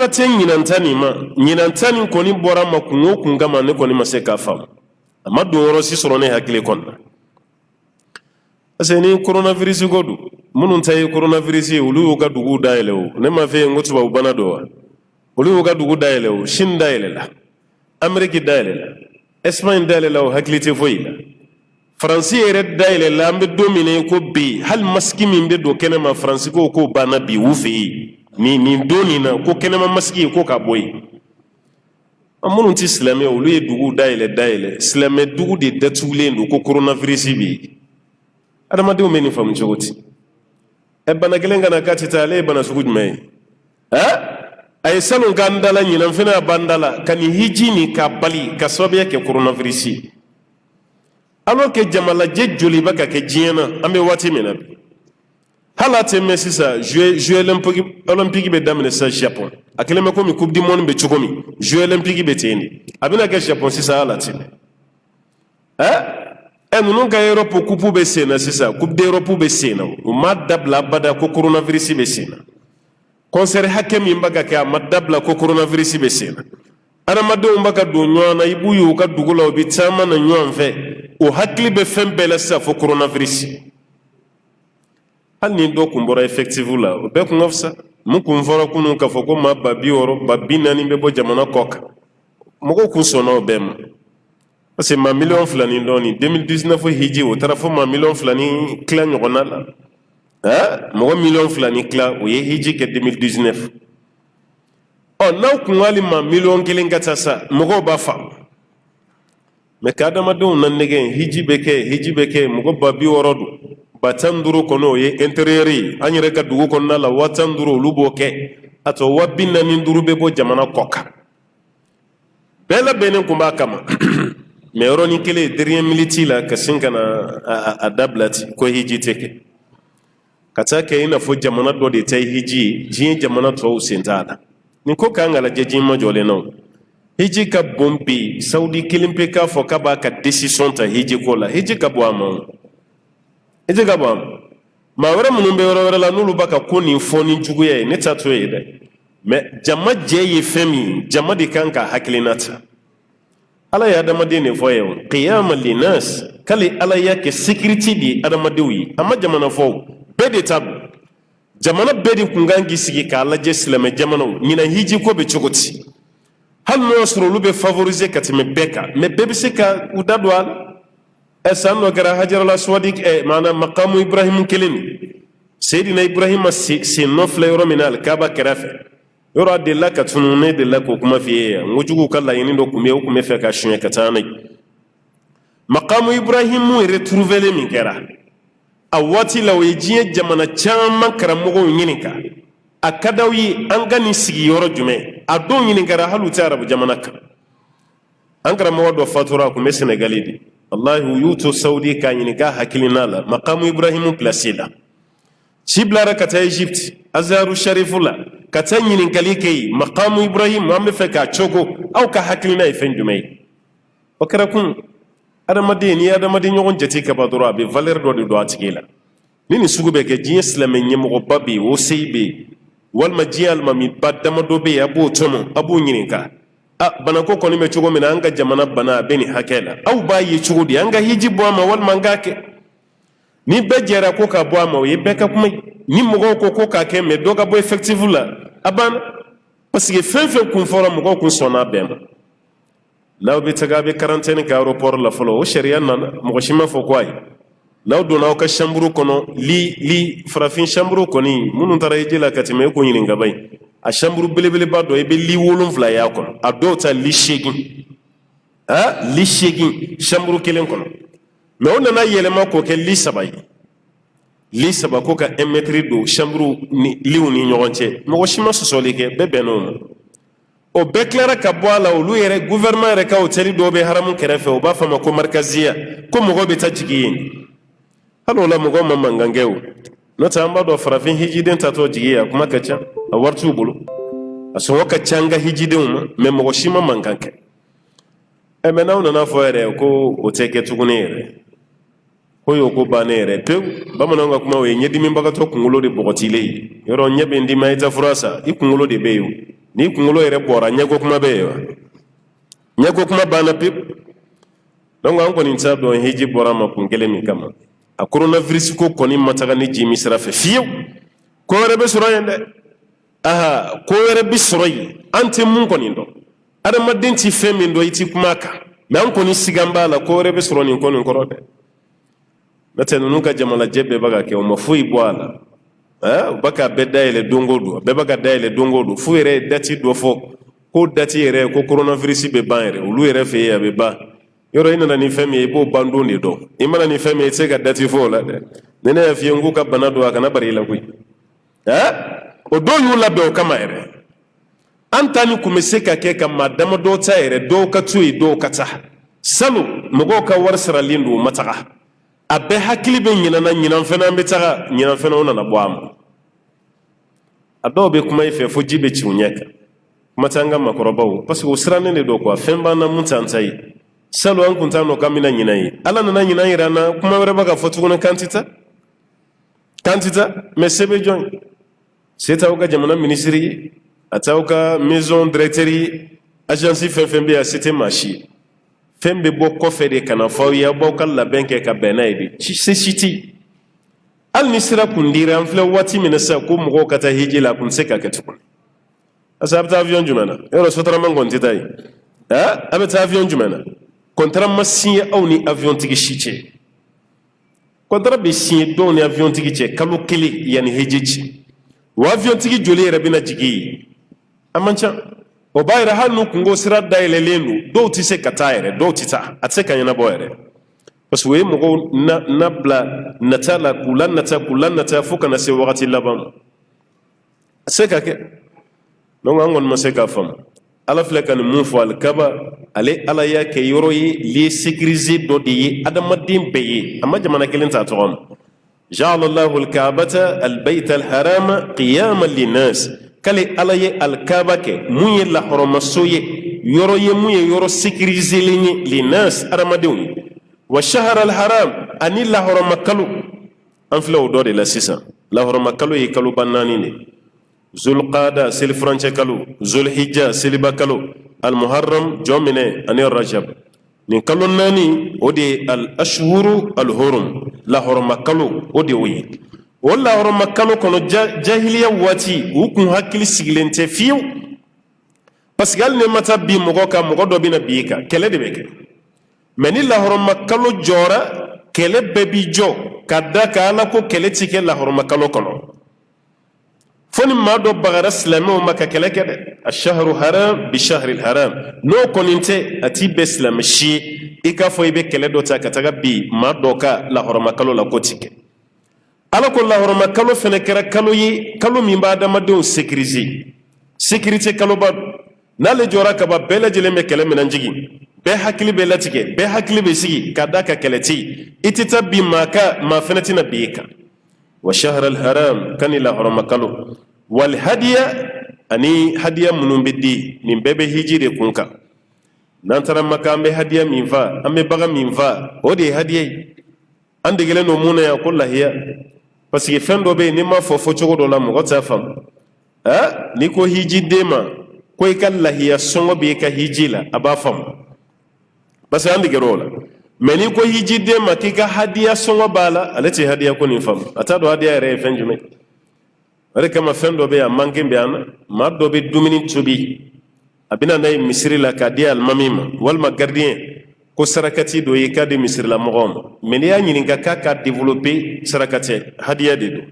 ten nyinantani ma nyinantani koni bora ma kungo kungama ne koni maseka fam ama do si soro ne hakile konna aseni coronavirus godu munun tay coronavirus ulu ga dugu daile ne ma fe ngotu ba bana do ulu ga dugu daile shin daile la ameriki daile la espagne daile la hakilite foila france ere daile la ambe domine ko bi hal maski min be do kenema france ko bana bi wufi ni doni na ko kenema maski ko ka boy amunun ti islami olu ye dugu daile islami dugu de datule ndo ko coronavirus bi adama de o meni famu jogoti e bana gelenga na katita le bana sugu mai ay salon gandala nyina fina bandala kani hijini ka bali ka sobe ke coronavirus alors que jamala je joli baka ke jiena ambe wati mena halate messi sa jouer olympique be damene sa Japon akeleme ko mi coupe du monde be chokomi jouer olympique be teni abina ke Japon sisa halate nunu ka Europe coupe be sena sisa coupe d'Europe be sena o madabla bada ko coronavirus be sena concert hakem yimbaga ka madabla ko coronavirus be sena ana madu mbaka do nyona ibuyu ka dugula bi tama na nyonfe o hakli be fembe la sa fo coronavirus hal ni do kumbora effective la o be kun ofsa mu kun fora kunu ka fo ko ma babi oro babi nani be bo jamana koka mo ko kun sono be ma parce que ma million flani ndoni 2019 hiji o tarafo ma million flani clan ngona la mo million flani clan o ye hiji ke 2019 na kun wali ma million kelen gata sa mo ko ba fa me kadama do nan nege hiji beke mo ko babi oro do batanduro kono ye interiori anyere ka dugu kono la watanduro luboke ato wabinna ni nduru bebo jamana koka bela benen kumba kama me roni kele derien militi la kasinka na adablati ko hiji teke katake ina fo jamana do de tay hiji jin jamana to usentada ni ko kangala jeji mo jole no hiji ka bombi saudi kilimpe ka fo ka ba ka decision ta hiji ko la hiji ka bo amon ite gabam ma wara munun be wara la nulu baka koni foni juguye ne tato yede me jama je ye femi jama di kanka haklinata ala ya adama de ne foye qiyam linas kali ala ya ke security di adama de wi amma jama na fo be de tab jama na be di kungangi sigi ka ala je silame jama no nyina hiji ko be chokoti hal no suru lube favoriser katime beka me bebe se ka udadwal اسانو غرا حجر الاسود معنا مقام ابراهيم كلين سيدنا ابراهيم سي نوفل يورو من الكعبه كراف يورو دي لك تنوني دي لك كما في وجوغو كلا يني دو كومي فكا شني كتاني مقام ابراهيم ريتروفي لي من كرا اواتي لو يجي جمانا چاما كرمغو ينيكا akadawi angani sigi yoro jume adon yini gara halu tarab jamanaka angara mawado fatura ko me senegalidi Allah yuto saudi kanyini ga hakilina la maqamu ibrahim placida ciblara kata egypt azaru sharifula kata nyini kalike maqamu ibrahim ambe feka chogo au ka hakilina ifendumay wakarakun adamadeni nyogon jati ka badura be valeur do atigela nini sugube ke jin islamen nyemo babi wo seybe wal majiyal mami badama do be abu tomo abu nyininka bana ko koni me chugo mina anga jamana bana beni hakela au ba yi chugo di anga hiji boama wal mangake ni bejera ko ka boama ye beka kuma ni mugo ko ka ke me doga bo effective la abana parce que fen kun fora mugo kun sona bema law be taga be quarantaine ka aéroport la folo o sharia nan mugo shima fo kwai law do naw ka chamburu kono li farafin chamburu koni munun tara yela katime ko nyini ngabay a chamburu belebele ba do e be li wolum fla ya kono a do ta li shegin li shegin chamburu kelen kono me on na yelema ko ke li sabay li saba ko ka 1 mètre do chamburu ni liwni ñogonce mo shima sosoli ke be beno o be clara ka boala o lu yere gouvernement re ka o teri do be haramun kerefe o ba fama ko markaziya ko mo go be tajigiyin halo la mo go mamangangew nota amba do farafin hijiden tato jigiya kuma kacha a wartu bulu aso waka changa hijiden me mo shima manganke e me nauna na foere ko o teke tugunere hoyo ko banere pe bamananga kuma we nyedi mimbaga to kungulo de bogotile yoro nyebe ndi maita furasa ikungulo de beyu ni kuŋolo yɛrɛ bɔra ɲɛko kuma bɛ ye wa ɲɛko kuma banna pewu donc an kɔni t'a dɔn hiji bɔra ma kun kelen min kama a coronavirus ko kɔni ma taga ni jimi sira fɛ fiyewu ko wɛrɛ bɛ sɔrɔ yen dɛ aha ko wɛrɛ bɛ sɔrɔ yen an tɛ mun kɔni dɔn adamaden ti fɛn min dɔn i ti kuma a kan mais an kɔni sigan b'a la ko wɛrɛ bɛ sɔrɔ nin ko nin kɔrɔ dɛ n'o tɛ ninnu ka jamanajɛ bɛɛ bɛ ka kɛ o ma foyi bɔ a la u bɛ ka bɛɛ dayɛlɛ don o don bɛɛ bɛ ka dayɛlɛ don o don fo yɛrɛ ye dati dɔ fɔ ko dati yɛrɛ ko coronavirus bɛ ban yɛrɛ olu yɛrɛ fɛ yen a bɛ ban yɔrɔ i nana ni fɛn min ye i b'o ban don de dɔn i mana ni fɛn min ye i tɛ se ka dati fɔ o la dɛ ni ne y'a f'i ye n k'u ka bana don a kana bari i la koyi o dɔw y'u labɛn o kama yɛrɛ an ta ni kun bɛ se ka kɛ ka maa damadɔ ta yɛrɛ dɔw ka to yen dɔw ka taa salon mɔgɔw ka wari saralen don o ma taga a bɛɛ hakili bɛ ɲinana ɲinan fana an bɛ taga ɲinan fana o nana bɔ a ma a dɔw bɛ kuma i fɛ fo ji bɛ ci u ɲɛ kan kuma tɛ an ka maakɔrɔbaw parce que o sirannen de don quoi fɛn b'an na mun t'an ta ye salon an kun t'a nɔ k'an bɛna ɲinan ye ala nana ɲinan yira an na kuma wɛrɛ bɛ ka fɔ tuguni k'an tɛ taa mais se bɛ jɔn ye se t'aw ka jamana minisiri ye a t'aw ka maison directeur ye agence fɛn fɛn bɛ yen a se tɛ maa si ye fɛn bɛ bɔ kɔfɛ de ka na fɔ aw ye aw b'aw ka labɛn kɛ ka bɛn n'a ye de se si tɛ yen hali ni sira kun dira an filɛ waati min na sisan ko mɔgɔw ka taa hiji la a kun tɛ se ka kɛ tuguni parce que a bɛ taa avion jumɛn na yɔrɔ sotarama kɔni tɛ taa yen a bɛ taa avion jumɛn na contrat ma signé aw ni avion tigi si cɛ contrat bɛ signé dɔw ni avion tigi cɛ kalo kelen yanni hiji cɛ wa avion tigi joli yɛrɛ bɛna jigin yen a man ca o b'a yɛrɛ hali n'u kungo sira dayɛlɛlen don dɔw tɛ se ka taa yɛrɛ dɔw tɛ taa a tɛ se ka ɲɛnabɔ yɛrɛ parce que o ye mɔgɔw na bila nata la k'u lanata fo kana se wagati laban ma a tɛ se ka kɛ donc an kɔni ma se k'a faamu ala filɛ ka nin mun fɔ alikaba ale ala y'a kɛ yɔrɔ ye lieu sécurisé dɔ de ye adamaden bɛɛ ye a ma jamana kelen ta tɔgɔ ma ja'ala Allahu al-Kaabata al-Bayta al-Harama qiyaman lin-nas k'ale ala ye alikaba kɛ mun ye lahɔrɔmaso ye yɔrɔ ye mun ye yɔrɔ sécurisé-len ye lin-nas adamadenw ye wa shahara al-haram ani lahɔrɔma kalo an filɛ o dɔ de la sisan lahɔrɔma kalo ye kaloba 4 de zulqaada selifurancɛ kalo zulhijja seliba kalo almuharram jɔminɛ ani rajab nin kalo 4 o de ye al-ashhuru al-hurum lahɔrɔma kalo o de y'o ye o lahɔrɔma kalo kɔnɔ jahiliya waati u kun hakili sigilen tɛ fiyewu parce que hali ne ma taa bi mɔgɔ kan mɔgɔ dɔ bɛna bi i kan kɛlɛ de bɛ kɛ mais ni lahɔrɔma kalo jɔra kɛlɛ bɛɛ bi jɔ ka da ka ala ko kɛlɛ ti kɛ lahɔrɔma kalo kɔnɔ fo ni maa dɔ bagara silamɛw ma ka kɛlɛ kɛ dɛ ashahru haram bi shahri haram n'o kɔni tɛ a t'i bɛn silamɛ si ye i k'a fɔ i bɛ kɛlɛ dɔ ta ka taga bi maa dɔ ka lahɔrɔma kalo la ko ti kɛ ala ko lahɔrɔma kalo fɛnɛ kɛra kalo ye kalo min b'a adamadenw sécuriser sécurité kaloba don n'ale jɔra kaba bɛɛ lajɛlen bɛ kɛlɛ minɛn jigin bɛɛ hakili bɛ latigɛ bɛɛ hakili bɛ sigi ka da ka kɛlɛ tɛ yen i tɛ taa bi maa fɛnɛ tɛna bi i kan wa shahra al-haram kani lahɔrɔma kalo wal hadiya ani hadiya minnu bɛ di nin bɛɛ bɛ hiji de kun kan n'an taara maka an bɛ hadiya min fa an bɛ bagan min fa o de ye hadiya ye an degelen don mun na yan ko lahiya parce que fɛn dɔ bɛ yen n'i ma fɔ cogo dɔ la mɔgɔ t'a faamu n'i ko hiji den ma ko i ka lahiya sɔngɔ bɛ i ka hiji la a b'a faamu parce que an degera o la mais n'i ko hiji den ma k'i ka hadiya sɔngɔ b'a la ale tɛ hadiya ko nin faamu a t'a dɔn hadiya yɛrɛ ye fɛn jumɛn o de kama fɛn dɔ bɛ yen a manqué bɛ an na maa dɔ bɛ dumuni tobi a bɛna n'a ye misiri la k'a di alimami ma walima gardien ko sarakati dɔ ye k'a di misirilamɔgɔw ma mais n'i y'a ɲininka k'a ka développer sarakatɛ hadiya de don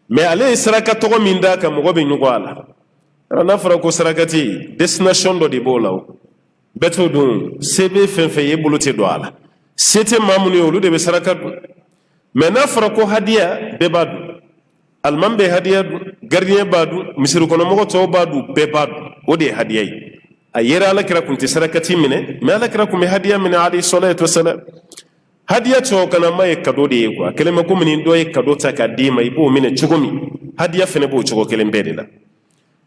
mais ale ye saraka tɔgɔ min d'a kan mɔgɔ bɛ ɲɔgɔn a la n'a fɔra ko sarakati destination dɔ de b'o la o bɛɛ t'o dun se bɛ fɛn fɛn ye bolo tɛ don a la se tɛ maa minnu ye olu de bɛ saraka dun mais n'a fɔra ko hadiya bɛɛ b'a dun alimami bɛ hadiya dun gardien b'a dun misirikɔnɔmɔgɔ tɔw b'a dun bɛɛ b'a dun o de ye hadiya ye a yera alakira kun tɛ sarakati minɛ mais alakira kun bɛ hadiya minɛ alayhi salatu wasalam hadiya tɔ kana ma ye cadeau de ye quoi kelen bɛ komi ni dɔ ye cadeau ta k'a d'i ma i b'o minɛ cogo min hadiya fɛnɛ b'o cogo kelen bɛɛ de la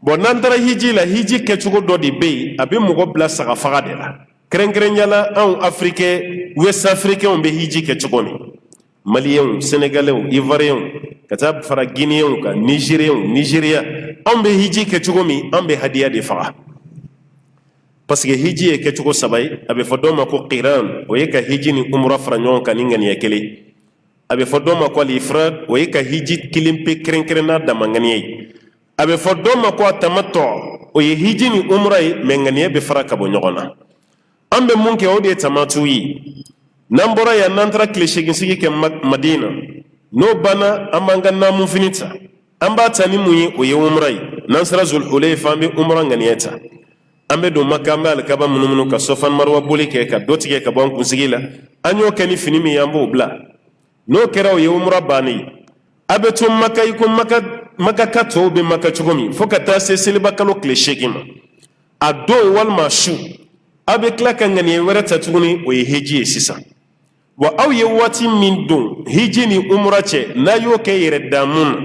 bon n'an taara hiji la hiji kɛcogo dɔ de bɛ yen a bɛ mɔgɔ bila saga faga de la kɛrɛnkɛrɛnya la anw africain west africain bɛ hiji kɛ cogo min maliyɛnw sénégalais ivoiriens kata fara Guinéen ka Nigeria an be hiji ke cogo min an be hadiya de faga parce que hiji ye kɛ cogo saba ye a bɛ fɔ dɔ ma ko qiran o ye ka hiji ni umra fara ɲɔgɔn kan ni ŋaniya kelen a bɛ fɔ dɔ ma ko al-ifrad o ye ka hiji kelen pe kɛrɛnkɛrɛn n'a dama ŋaniya ye a bɛ fɔ dɔ ma ko atamattu o ye hiji ni umra ye mais ŋaniya bɛ fara ka bɔ ɲɔgɔn na an bɛ mun kɛ o de ye tamatu ye n'an bɔra yan n'an taara tile 8 sigi kɛ Madina n'o banna an b'an ka naamu fini ta an b'a ta ni mun ye o ye umra ye n'an sera Zulhulayfa an bɛ umra ŋaniya ta an bɛ don Maka an bɛ alikaba munumunu ka Sɔfa ni Marwa boli kɛ ka dɔ tigɛ ka bɔ an kunsigi la an y'o kɛ ni fini min ye an b'o bila n'o kɛra o ye umra bannen ye a bɛ to Maka i ko Maka ka tɔw bɛ Maka cogo min fo ka taa se seliba kalo tile 8 ma a don walima su a bɛ tila ka ŋaniya wɛrɛ ta tuguni o ye hiji ye sisan wa aw ye waati min don hiji ni umra cɛ n'a y'o kɛ yɛrɛ daamu na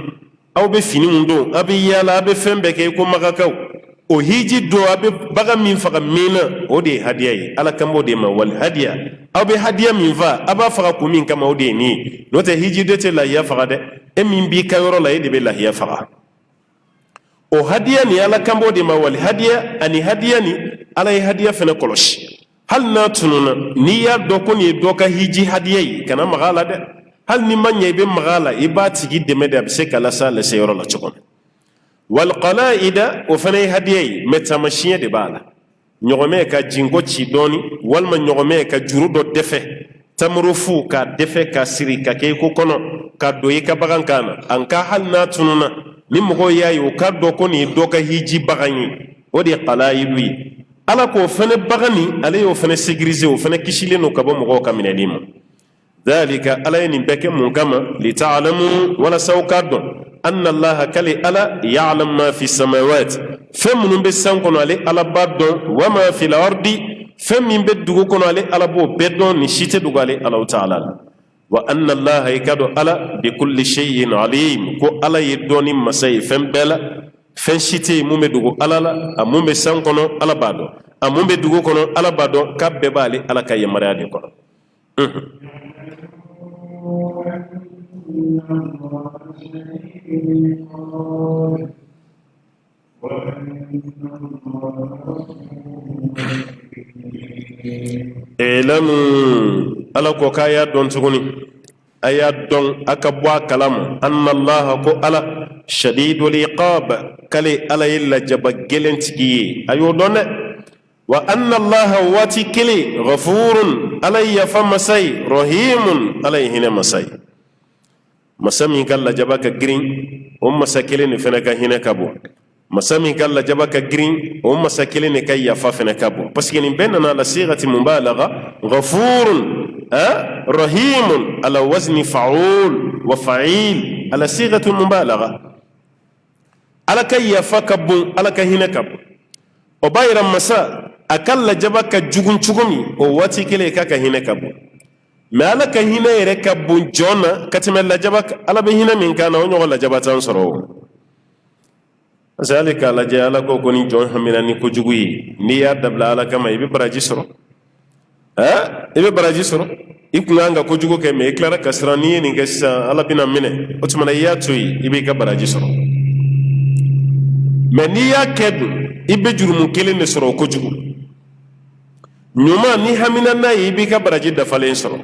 aw bɛ fini min don a bɛ yaala a bɛ fɛn bɛɛ kɛ i ko Makakaw o hiji do a bɛ bagan min faga min na o de ye hadiya ye ala kan b'o de ma wal hadiya aw bɛ hadiya min fa a b'a faga kun min kama o de ye nin ye n'o tɛ hiji de tɛ lahiya faga dɛ e min b'i ka yɔrɔ la e de bɛ lahiya faga o hadiya ni ala kan b'o de ma wal hadiya ani hadiya ni ala ye hadiya fana kɔlɔsi hali n'a tununa n'i y'a dɔn ko nin ye dɔ ka hiji hadiya ye kana maga a la dɛ hali ni ma ɲɛ i bɛ maga a la i b'a tigi dɛmɛ de a bɛ se ka lase yɔrɔ la cogo min walqalaida o fana ye hadiya ye mais tamasiyɛn de b'a la ɲɔgɔmɛ ka jinko ci dɔɔni walima ɲɔgɔmɛ ka juru dɔ dɛfɛ tamurufu k'a dɛfɛ k'a siri ka kɛ i ko kɔnɔ ka don i ka bagan kan na an ka hali n'a tununa ni mɔgɔw y'a ye o ka dɔn ko nin ye dɔ ka hiji bagan ye o de ye qalaidu ye ala k'o fana bagan nin ale y'o fana sécuriser o fana kisilen don ka bɔ mɔgɔw ka minɛli ma dhalika ala ye nin bɛɛ kɛ mun kama lita'lamu walasa aw k'a dɔn anna allaha kale ala ya'lam ma fi samawati fɛn minnu bɛ san kɔnɔ ale ala b'a dɔn wa ma fi l'ardi fɛn min bɛ dugu kɔnɔ ale ala b'o bɛɛ dɔn ni si tɛ dogo ale ala ta'ala la wa anna allaha i ka dɔn ala bi kulli shay'in alim ko ala ye dɔnni masa ye fɛn bɛɛ la fɛn si tɛ yen mun bɛ dogo ala la a mun bɛ san kɔnɔ ala b'a dɔn a mun bɛ dugu kɔnɔ ala b'a dɔn k'a bɛɛ b'ale ala ka yamaruya de kɔnɔ اعلموا ala ko k'a y'a dɔn tuguni a y'a dɔn a ka bɔ a kalama anna allaha ko ala shadidul iqab kale ala ye lajaba gɛlɛn tigi ye a y'o dɔn dɛ wa anna allaha waati kelen ghafurun ala ye yafa masa ye rahimun ala ye hinɛ masa ye masa min ka lajaba ka girin o masa kelen de fana ka hinɛ ka bon masa min ka lajaba ka girin o masa kelen de ka yafa fana ka bon parce que nin bɛɛ nana la sigati mubalagha ghafurun rahimun ala wazni fa'ul wa fa'il ala sigati mubalagha ala ka yafa ka bon ala ka hinɛ ka bon o b'a yira masa a ka lajaba ka jugun cogo min o waati kelen k'a ka hinɛ ka bon mais ala ka hinɛ yɛrɛ ka bon jɔn na ka tɛmɛ lajaba ala bɛ hinɛ min kan na o ɲɔgɔn lajaba t'an sɔrɔ o parce que hali k'a lajɛ ala ko ni jɔn hamina ni kojugu ye n'i y'a dabila ala kama i bɛ baraji sɔrɔ i bɛ baraji sɔrɔ i kun kan ka kojugu kɛ mais i tilara ka siran n'i ye nin kɛ sisan ala bɛna minɛ o tuma na i y'a to yen i b'i ka baraji sɔrɔ mais n'i y'a kɛ dun i bɛ jurumu kelen de sɔrɔ o kojugu ɲuman ni hamina n'a ye i b'i ka baraji dafalen sɔrɔ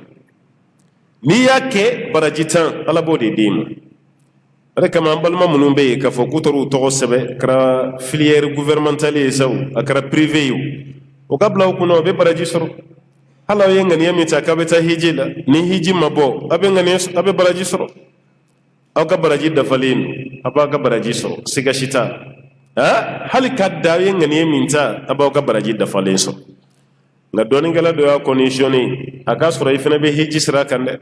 n'i y'a kɛ baraji tan ala b'o de d'i ma o de kama an balima minnu bɛ yen k'a fɔ k'u taara u tɔgɔ sɛbɛn a kɛra filière gouvernementale ye sa a kɛra privé ye o ka bila u kunna o bɛ baraji sɔrɔ hali aw ye ŋaniya min ta k'a bɛ taa hiji la ni hiji ma bɔ a bɛ baraji sɔrɔ aw ka baraji dafalen don a b'a ka baraji sɔrɔ siga si t'a la hali k'a da aw ye ŋaniya min ta a b'aw ka baraji dafalen sɔrɔ nka dɔɔninkɛla dɔ y'a conditionné a k'a sɔrɔ i fana bɛ hiji sira kan dɛ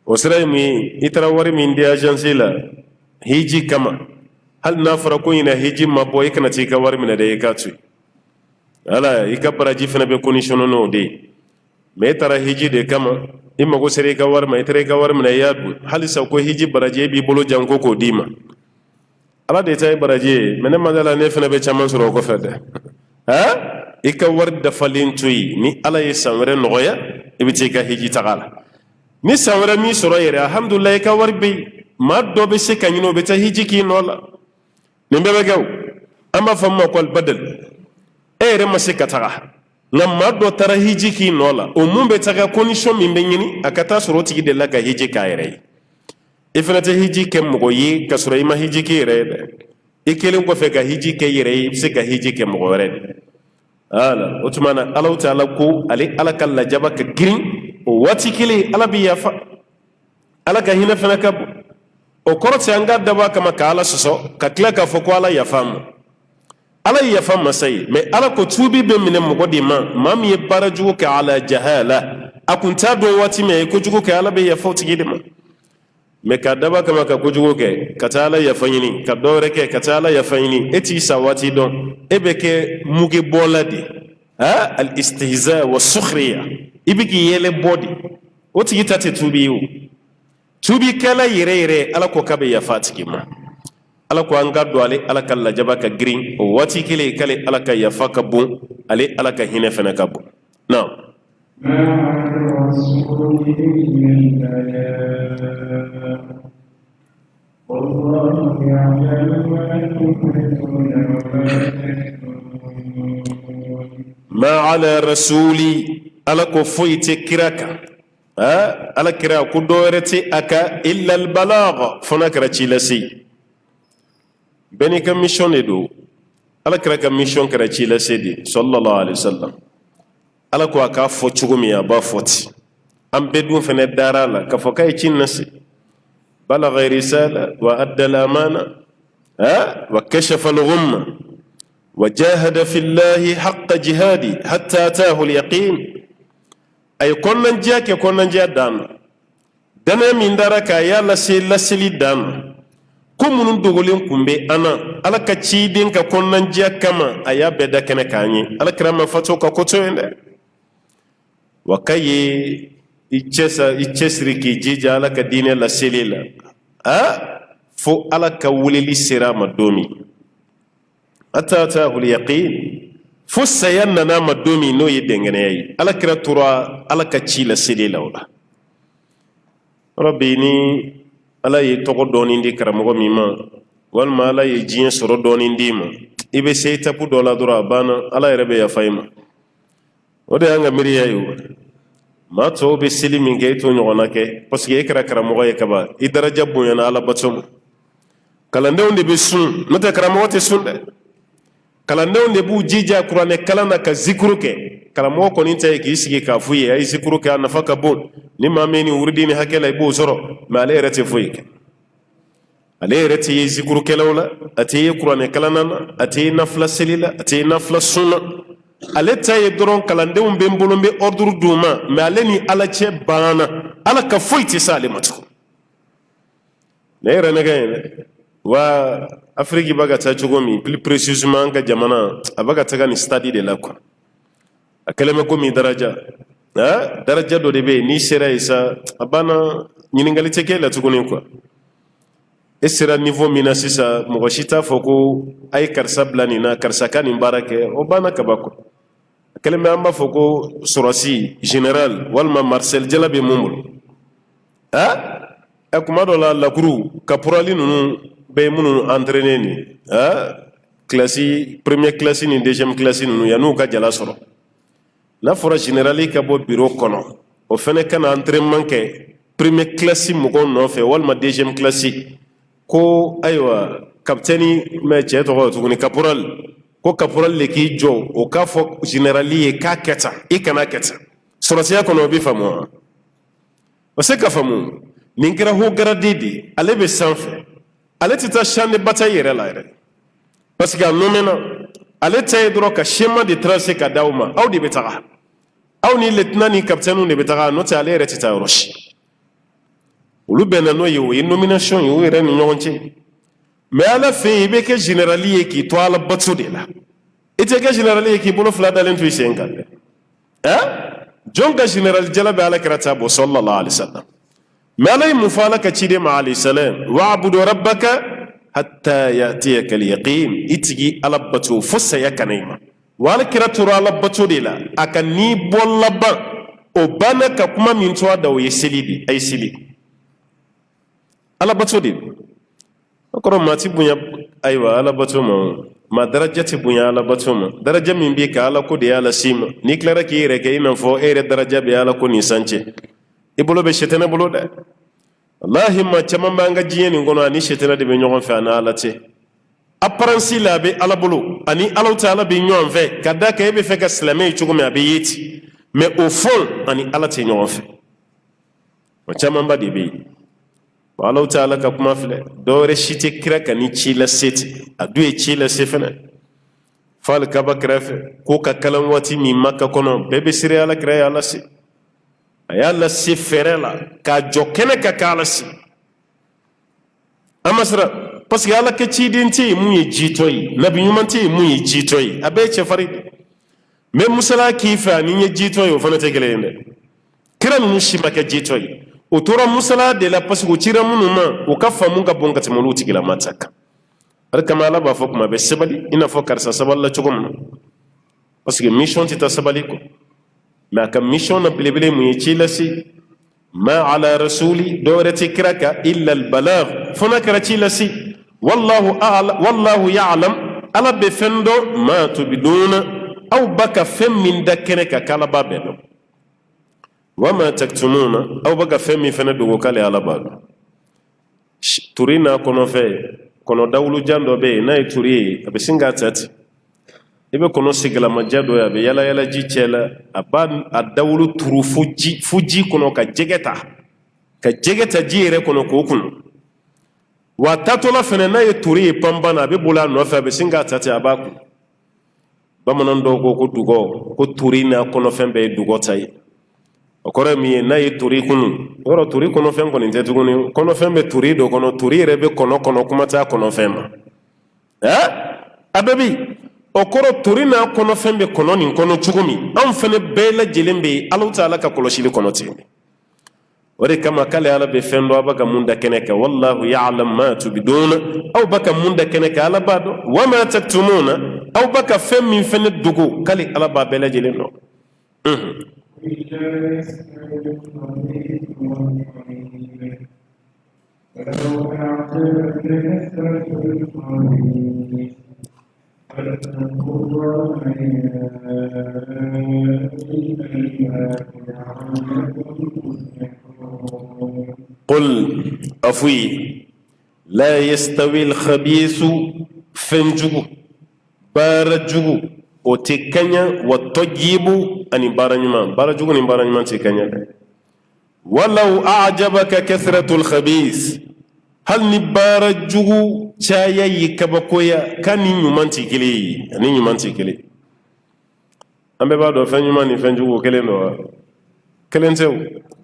o sira ye mun ye i taara wari min di agence la hiji kama hali n'a fɔra ko ɲina hiji ma bɔ i kana t'i ka wari minɛ dɛ i k'a to yen ala i ka baraji fana bɛ conditionné n'o de ye mais i taara hiji de kama i mago sera i ka wari ma i taara i ka wari minɛ i y'a dun halisa ko hiji baraji e b'i bolo jan ko k'o d'i ma ala de ta ye baraji ye mais ne ma da la ne fana bɛ caman sɔrɔ o kɔfɛ dɛ i ka wari dafalen to yen ni ala ye san wɛrɛ nɔgɔya i bɛ t'i ka hiji taga la ni san wɛrɛ min sɔrɔ yɛrɛ alhamdulilayi i ka wari bɛ yen ma do be se kanyino be ta hiji ki nola nimbe be gaw ama famma ko al badal ere ma se katara ngam ma do tara hiji ki nola o mumbe taga condition min be nyini akata soro tigi de la ka hiji ka ere ifnata hiji kem mo yi ka soro ima hiji ki ere ikelen ko fe ka hiji ke ere se ka hiji ke mo ere ala otumana Allah ta'ala ko ale alaka la jaba ka girin o wati kile ala bi yafa alaka hina fana ka o koroti anga daba kama ka ala soso ka kila ka foko ala yafam ala yafam masai me ala ko tubi be minen mo godi mam ye baraju ka ala jahala akunta do wati me ko jugo ka ala be yafa tigide ma me ka daba kama ka ko jugo ke ka ta ala yafanyini ka dore ke ka ta ala yafanyini eti sawati don ebeke muge boladi ha al istihza wa sukhriya ibiki yele body o tigi tate tubi tubi kala yere ala ko kabe ya fatiki ma ala ko an gaddo ale ala kala jaba ka green o wati kile kale ala ka ya faka bu ale ala ka hine fana ka bu now ما على رسولي على كفويت كراكا على كرا كدورتي أكا إلا البلاغ فنكرا تشيلسي بني كميشون يدو على كرا كميشون كرا تشيلسي دي صلى الله عليه وسلم على كوا كافو تشومي أبا فوتي أم بدون فن دارالا كفوكاي تشينسي بلغ رسالة وأدى الأمانة وكشف الغمة وجاهد في الله حق جهادي حتى أتاه اليقين أي كنا نجاك كنا نجا دانا من دارك يا لسلي دانا كم من دغولين كمبي أنا على كتشيدين كنا نجا كما أيا بدا كنا كاني على كرام فتوك كتوين وكاي ichesri ki jija ala ka dine la selila fo ala ka wulili sira madomi atata hul yaqin fo sayanna na madomi no yidengene yi ala kira tura ala ka ci la selila wala rabbini ala yi togo doni ndi karamogo mima wal ma ala yi jin soro doni ndima ibe seyta pu dola dura bana ala rebe ya fayma ode anga miriya yu ma to be sili min ke to nyona ke parce que ekra karamogo ye kaba i daraja bunyana ala batum kalande onde be sun nota karamogo te sun de kalande onde bu jija qur'ane kalana ka zikru ke karamogo ko ninta ki sigi ka fuye ay zikru ke na faka bon ni ma meni wurdini hakela ibu zoro ma ale rete fuye ke ale rete yi zikru ke lawla ati qur'ane kalana ati nafla silila ati nafla sunna ale taye doron kalande un ben bolombe ordre duma mais ale ni ala che bana ala ka foyti salimatu ne rene gagne wa afrique baga ta jogomi plus précisément ga jamana abaga taga ni study de la ko akaleme ko mi daraja daraja do de be ni sera isa abana nyini ngali teke la tugoni ko esira niveau mina sisa mugashita foko ay karsa blani na karsa kan barake o bana kabako kelme amba foko surasi général walma Marcel Jalabe mumul akuma do la kuru caporali nunu be munu entraîner ni classe première classe ni deuxième classe nunu yanu ka jala soro la fora générali ka bo bureau kono o fene kan entraînement ke première classe mo ko no fe walma deuxième classe ko aywa capitaine me cheto to ni caporal ko caporal le ki jo o ka fo generali ka keta e kana keta surasiya kono bi famu o se ka famu ninkira ho gradidi ale be sanfe ale tita shande batayere la ere parce que no mena ale tay dro ka schéma de tracer ka dawma aw di betaga aw ni lieutenant ni capitaine ni betaga no ta ale ere tita roche ulu bena no yo nomination yo ere ni nyonche mais à la fin il be ke generali qui to ala batso de la ite ke generali qui bolo fla dalen tu sengal jonga general jalabe ala karata bo sallallahu alaihi wasallam mais ala mufala ka chide ma alayhi salam wa'budu rabbaka hatta yatiyaka al-yaqin itigi ala batso fossa yakanima wala kiratu ala batso de la akani bolla ba o bana ka kuma min to da o yesili ay sili ala bato de akoro mati bunya aywa ala bato ma daraja ti bunya ala bato ma daraja min bi ka ala ko de ala sima ni klara ki yere ke ina fo ere daraja be ala ko ni sance ibolo be shetana bolo da wallahi ma chama banga jiye ni ngono ani shetana de be nyogon fa na ala te apparensi la be ala bolo ani ala taala be nyon fe kada ka be fe ka islamé chugo me abe yiti mais au fond ani ala te nyon fe ma chama ba de be wala taala ka kuma file dore shite kira ka ni ci la seti adu e ci la sefena fal ka ba krafe ko ka kalan wati mi makka kono bebe sire ala kra ala si ayalla si ferela ka jokene ka kala si amasra parce que ala ke ci dinti mu yi jitoyi nabi yumanti mu yi jitoyi abe che farid me musala kifa ni yi jitoyi o fana te gelende kira nu shi maka jitoyi o tora musala de la parce que tira munuma o ka famu ka bonga te mulu tigila mataka ar kama ala ba fokuma be sebali ina fokar sa saballa chugum parce que mission ti ta sabali ko ma ka mission na bilebele mu yi lasi ma ala rasuli dawrati kraka illa al balagh fona krati lasi wallahu ya'lam ala be fendo ma tubiduna aw baka fem min dakene ka kala babelo wama taktumuna aw baka femi fana dogo kale ala bado turina kono fe kono dawlu jando be nay turi abe singa tati ibe kono sigala majado ya be yala ji chela aban adawlu turu fuji kono ka jegeta jire kono ko kuno wa tatola fana nay turi pambana be bula no fe abe singa tati abaku bamanan dogo ko dugo ko turina kono fembe dugo tay okora mi na yi turi kunu oro turi kono fen ko nte tuguni kono fen be turi do kono turi rebe kono kuma ta kono fen ma ababi okoro turi na kono fen be kono nin kono chugumi am fene bela jelembe Allah taala ka koloshili kono ti ore kama kale ala be fen do abaka munda keneka wallahu ya'lam ma tubiduna aw baka munda keneka ala bado wama taktumuna aw baka fen min fen dugu kale ala ba bela jeleno قل أفوي لا يستوي الخبيث فنجو بارجو وتكنيا والطيب أني بارنيما بارجو أني بارنيما تكنيا ولو أعجبك كثرة الخبيث هل نبارجو شايا يكبكويا كان يمانتي كلي أني يمانتي كلي أم ببعض فنجما نفنجو كلي كلنتو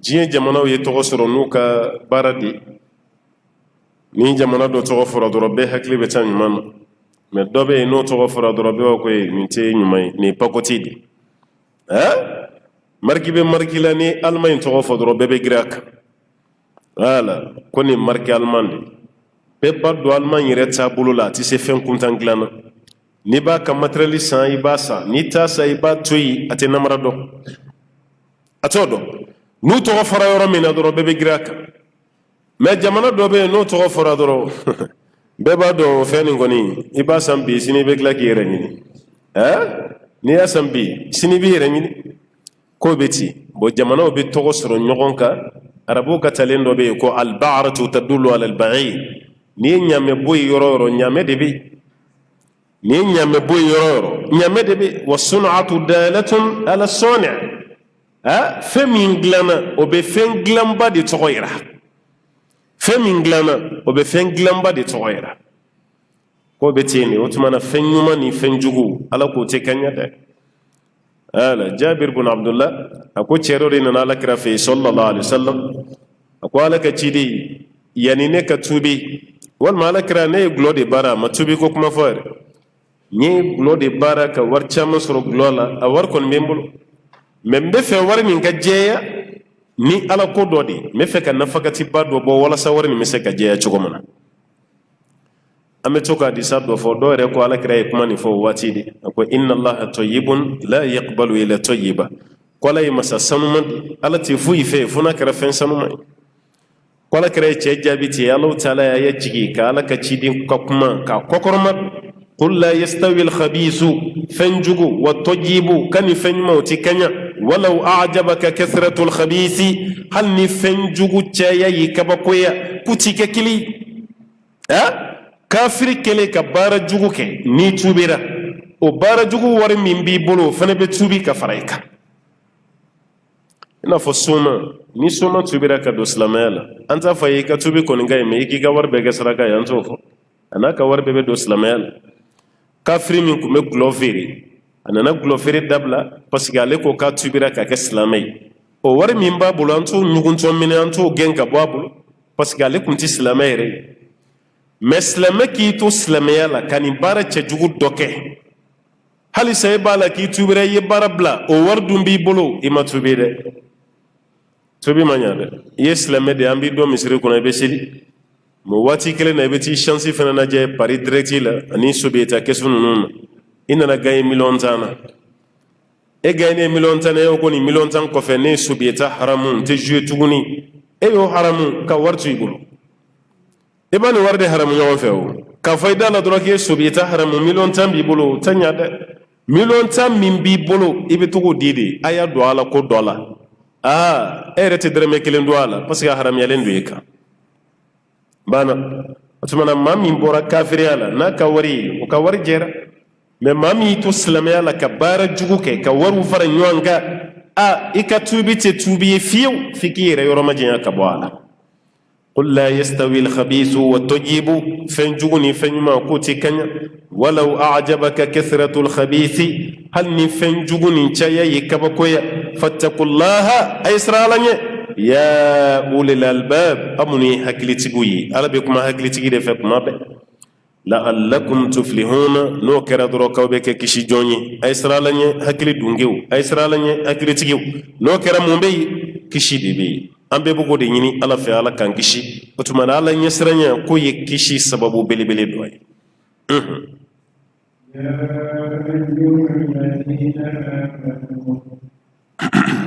جين جمانو يتوسر نوكا باردي ni jamana do to fura do be hakli be tan man me do be no to fura do be ko min te nyumay ni pakotidi marki be marki la ni almay to fura do be grak wala koni marki almandi be baddo almay reta bulula ti se fen kuntan glana ni ba ka materiali san ibasa ni ta sa iba toyi ate namara do atodo nu to fura yoro min do be grak mais jamana do be no to fora doro be ba do feni ngoni iba sambi sini be klaki yereni ni ya sambi sini bi yereni ko beti bo jamana be to soro nyogonka arabu ka talendo be ko al ba'ratu tadullu ala al ba'ir ni nyame boy yororo nyame de be ni nyame boy yororo nyame de be wa sun'atu dalatun ala sani' femi nglana o be fen glamba de toyra femi nglana o be fen glamba de toyra ko be tini o tumana fen nyuma ni fen jugu ala ko te kanya de ala jabir bin abdullah ako cherore na ala krafi sallallahu alaihi wasallam ako ala ka chidi yani ne ka tubi wal malakra ne glode bara ma tubi ko kuma fare ni glode bara ka warcha masro glola a war kon membul membe fe war min ka jeya ni ala ko dodi me fe ka nafakati baddo bo wala sawar ni me se ka jeya chugomana ame toka di saddo fo do re ko ala kray kuma ni fo watidi ko inna allaha tayyibun la yaqbalu illa tayyiba ko lay masa sanuma ala ti fu ife funa kara fen sanuma wala kare ce jabiti Allah ta'ala ya jigi ka ala ka cidin ka kuma ka kokorma qul la yastawi al khabisu fanjugu wa tajibu kan fanmauti kanya walau a'jabaka kathratu al khabisi hal ni fanjugu caya yi kabakoya kutika kili kafir kele ka bara jugu ke ni tubira o bara jugu war min bi bolo fana be tubi ka faraika ina fo soma ni soma tubira ka do islamela anta fa yi ka tubi ko ngai me ki ka war be ga saraka yan to fo anaka war be do islamela kafiri min kume gloveri anana gloveri dabla parce que ale ko ka tubira ka ke islamai o war min ba bolo anto nyugun to min anto genka babul parce que ale kunti islamai re mais islamai ki to islamai la kani bara che jugu doke hali sai bala ki tubira ye barabla o war dumbi bolo ima tubire tubi manyade ye islamai de ambi do misri kuna be seli mo wati kele na beti chance fana na je pari directi la ani sobieta kesu nunu ina na gagne million tana e gagne million tana e ko ni million tan ko fe ne sobieta haramun te jouer tuguni e yo haramun ka wartu igulu e bani warde haramun yo fe o ka fayda la droke sobieta haramun million tan bi bolo tanya de million tan min bi bolo ibe tugo didi aya do ala ko dola erete dreme kelen do ala parce que haram yalen do eka bana atumana mami bora kafiri ala na ka wari o ka wari jera me mami to islamia la ka bara jugu ke ka waru fara nyanga ika tubi te tubi fiu fikire yoro majina ka bwala qul la yastawi al khabith wa tayyib fanjuguni fanyma kuti kanya walau a'jabaka kathratu al khabith hal ni fanjuguni chaya yikabakoya fattaqullaha aysralanye يا أولي الألباب أمني هكلتيجي ألا بكم هكلتيجي دفعكم أبى لعلكم تفلحون نوكر دروك وبك كشي جوني أيسرالني هكلي دونجيو أيسرالني هكلتيجيو نوكر مومبي كشي دبي أمبي بقول يني ألا في ألا كان كشي وتمنى ألا يسرني كوي كشي سببو بلي بلي دوي يا أيها الذين آمنوا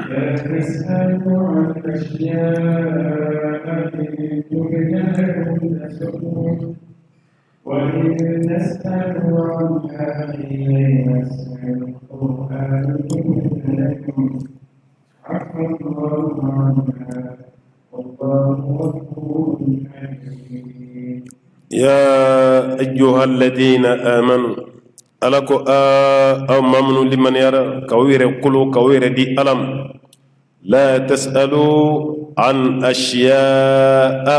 لا تسألوا عن أشياء إن تبد لكم تسؤكم وإن تسألوا عنها حين ينزل القرآن يبد لكم عفى الله عنها والله غفور حليم يا أيها الذين آمنوا alako aw mamnu liman yara kawire kulu kawire di alam la tasalu an ashiya'a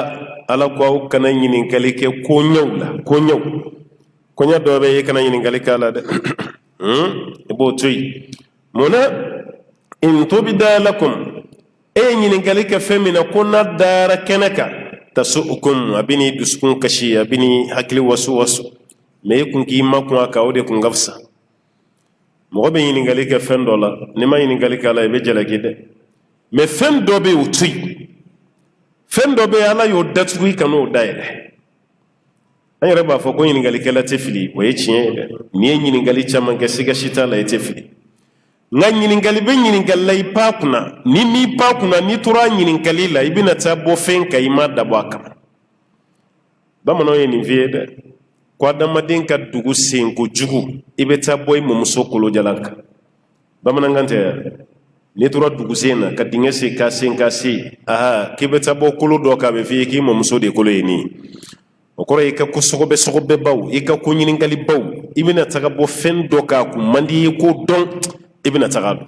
alako aw kana nyinin kalike ko nyawla ko nya dobe kana nyinin kalike ala de bo tuy mona in tubda lakum e nyinin kalike femina kunna dara kenaka tasukum abini duskun kashi abini hakli wasu me kun ki makwa ka ode kun gafsa mo be yin ngali ka fen dola ni ma yin ngali ka la be jela gide me fen do be utui fen do be ala yo datui kanu daire ay reba fo ko yin ngali ka la tefili wo ye chien ni yin ngali chama ga siga shita la tefili nga yin ngali be yin ngali la ipakuna ni mi pakuna ni tura yin ngali la ibina ta bo fen ka ima dabaka ba mo no yin viede kwa damaden ka dugu senko jugu ibe ta boy mumso kolo jalanka bamanangante ni tura dugu sena ka dinga se ka senka si kibe ta bo kolo do ka be fi ki mumso de kolo yini o koro e ka ko sogobe baw e ka ko nyini ngali baw ibina taga bo fen do ka ku mandi ko don ibina taga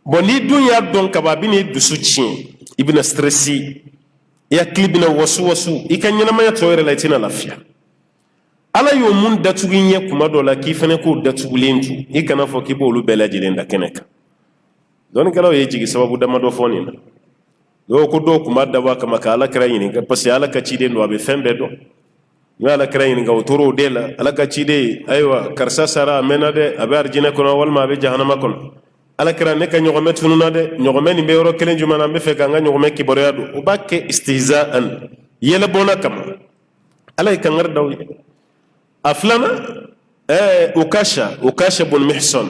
bon ni dunya don ka ba bini dusu cin ibina stressi ya klibina wasu ikanyana maya toyere la itina lafia ala yo mun datuginye kuma dola ki fene ko datugulenju ikana fo ki bolu bela jilenda keneka don kala ye jigi sababu dama do foni na do ko do kuma dawa kama ka ala krayini ka pasi ala ka cide ndo abe fembe do ya ala krayini ga otoro dela ala ka cide aywa karsa sara menade abe arjina kono walma abe jahannama kono ala kira ne ka ñogome tununa de ñogome ni be yoro kelen jumana be fe ka nga ñogome ki boroyadu o bakke istihza'an yela bona kam ala ka ngar daw aflana ukasha bun mihsan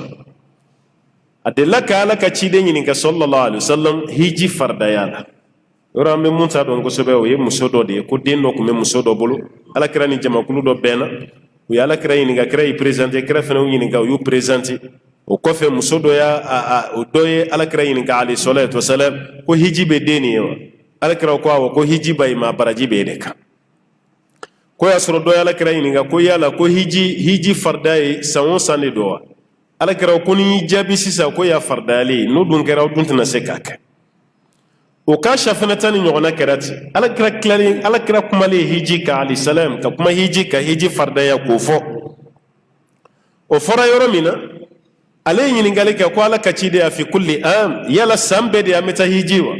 adela ka ala ka ciden ɲininka sallallahu alaihi wasallam hiji fardaya la yɔrɔ an bɛ mun ta dɔn kosɛbɛ o ye muso dɔ de ye ko den dɔ tun bɛ muso dɔ bolo alakira ni jamakulu dɔ bɛnna u ye alakira ɲininka kira y'i présenter kira fana y'u ɲininka u y'u présenter o kɔfɛ muso dɔ y'a o dɔ ye alakira ɲininka alayhi salatu wasalam ko hiji bɛ den nin ye wa alakira ko awɔ ko hiji ba ye ma baraji bɛ e de kan ko y'a sɔrɔ dɔ ye alakira ɲininka ko yala ko hiji farda ye san o san de don wa alakira ko ni y'i jaabi sisan ko y'a fardayalen n'o dun kɛra aw dun tɛna se k'a kɛ o ka fana ta ni ɲɔgɔnna kɛra ten alakira kumalen hiji kan alayhi salam ka kuma hiji ka hiji fardaya k'o fɔ o fɔra yɔrɔ min na ale ye ɲininkali kɛ ko ala ka ciden y'a fi kulli am yala san bɛɛ de an bɛ taa hiji wa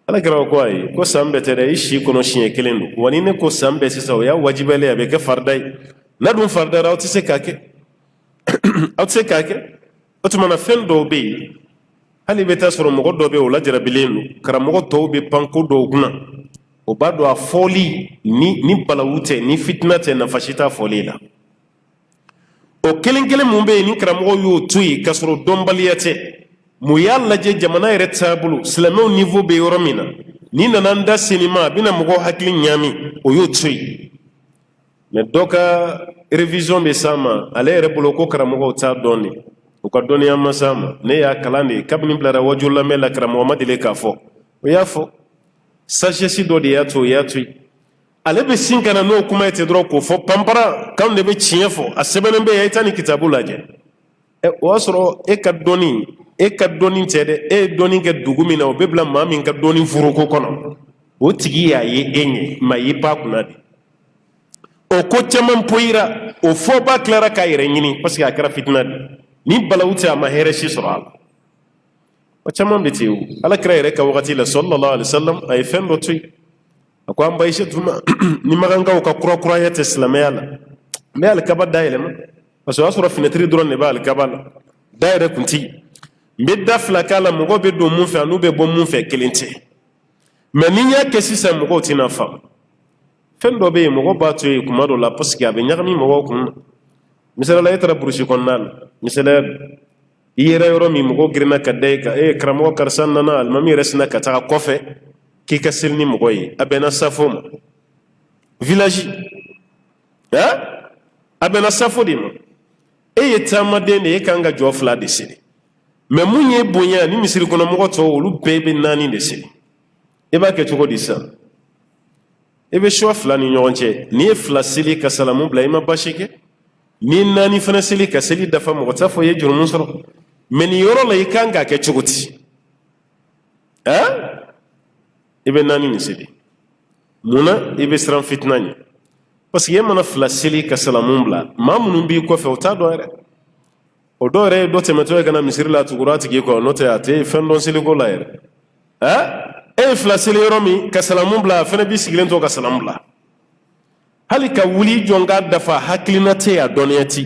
alakira ko ayi ko san bɛɛ tɛ dɛ i si kɔnɔ siɲɛ kelen don wa ni ne ko san bɛɛ sisan o y'a wajibiyalen a bɛ kɛ farda ye n'a dun fardara aw tɛ se k'a kɛ aw tɛ se k'a kɛ o tuma na fɛn dɔw bɛ yen hali bɛ taa sɔrɔ mɔgɔ dɔw bɛ yen o lajarabilen don karamɔgɔ tɔw bɛ pan ko dɔw kunna o b'a dɔn a fɔli ni balawu tɛ ni fitina tɛ nafa si t'a fɔli la o kelen kelen mun bɛ yen ni karamɔgɔ y'o to yen k'a sɔrɔ dɔnbaliya tɛ mun y'a lajɛ jamana yɛrɛ taabolo silamɛw niveau bɛ yɔrɔ min na ni nana n da seni ma a bɛna mɔgɔw hakili ɲaami o y'o to yen mɛ dɔ ka révision bɛ s'a ma ale yɛrɛ bolo ko karamɔgɔw t'a dɔn de u ka dɔnniya ma s'a ma ne y'a kalan de kabini bilara wajulu lamɛn la karamɔgɔ ma deli k'a fɔ o y'a fɔ sagesse dɔ de y'a to o y'a to yen ale bɛ sin ka na n'o kuma ye ten dɔrɔn k'o fɔ panpara k'anw de bɛ tiɲɛ fɔ a sɛbɛnnen bɛ yen i ta ni kitabu lajɛ o y'a sɔrɔ e ka dɔnni tɛ dɛ e ye dɔnni kɛ dugu min na o bɛ bila maa min ka dɔnni foroko kɔnɔ o tigi y'a ye e ɲɛ maa y'i pan kunna de o ko caman poyira o fɔba tilara k'a yɛrɛ ɲini parce que a kɛra fitina de ni balawu tɛ a ma hɛrɛ si sɔrɔ a la o caman bɛ ten o alakira yɛrɛ ka wagati la sallallahu alaihi wasallam a ye fɛn dɔ to yen a ko an ba Aishatu ma ni magankaw ka kurakuraya tɛ silamɛya la n bɛ alikaba dayɛlɛma parce que o y'a sɔrɔ finɛtiri dɔrɔn de bɛ alikaba la da yɛrɛ kun ti n bɛ da fila k'a la mɔgɔw bɛ don mun fɛ an'u bɛ bɔ mun fɛ kelen tɛ mɛ ni n y'a kɛ sisan mɔgɔw tɛna faamu fɛn dɔ bɛ yen mɔgɔ b'a to yen kuma dɔ la parce que a bɛ ɲagami mɔgɔw kun na misali la e taara burusi kɔnɔna la misaliya i yɛrɛ yɔrɔ min mɔgɔw girinna ka da i kan karamɔgɔ karisa nana alimami yɛrɛ sinna ka taga kɔfɛ k'i ka seli ni mɔgɔ ye a bɛnna safo ma village a bɛnna safo de ma e ye taamaden de ye e kan ka jɔ 2 de seli mɛ mun ye bonya ni misiri kɔnɔ mɔgɔ tɔw olu bɛɛ bɛ 4 de seli e b'a kɛ cogo di sisan e bɛ choix 2 ni ɲɔgɔn cɛ n'i ye 2 seli ka salamu bila i ma basi kɛ ni 4 fana seli ka seli dafa mɔgɔ t'a fɔ i ye jurumu sɔrɔ mɛ nin yɔrɔ la i kan k'a kɛ cogo di i bɛ 4 nin seli munna i bɛ siran fitina ɲɛ parce que e mana 2 seli ka salamu bila maa minnu b'i kɔfɛ o t'a dɔn yɛrɛ o dɔw yɛrɛ ye dɔ tɛmɛtɔ ye ka na misiri la tugura a tigi kɔ n'o tɛ a tɛ fɛn dɔn seliko la yɛrɛ e ye 2 seli yɔrɔ min ka salamu bila a fana b'i sigilen to ka salamu bila hali ka wuli jɔn k'a dafa hakilina tɛ yen a dɔnniya ti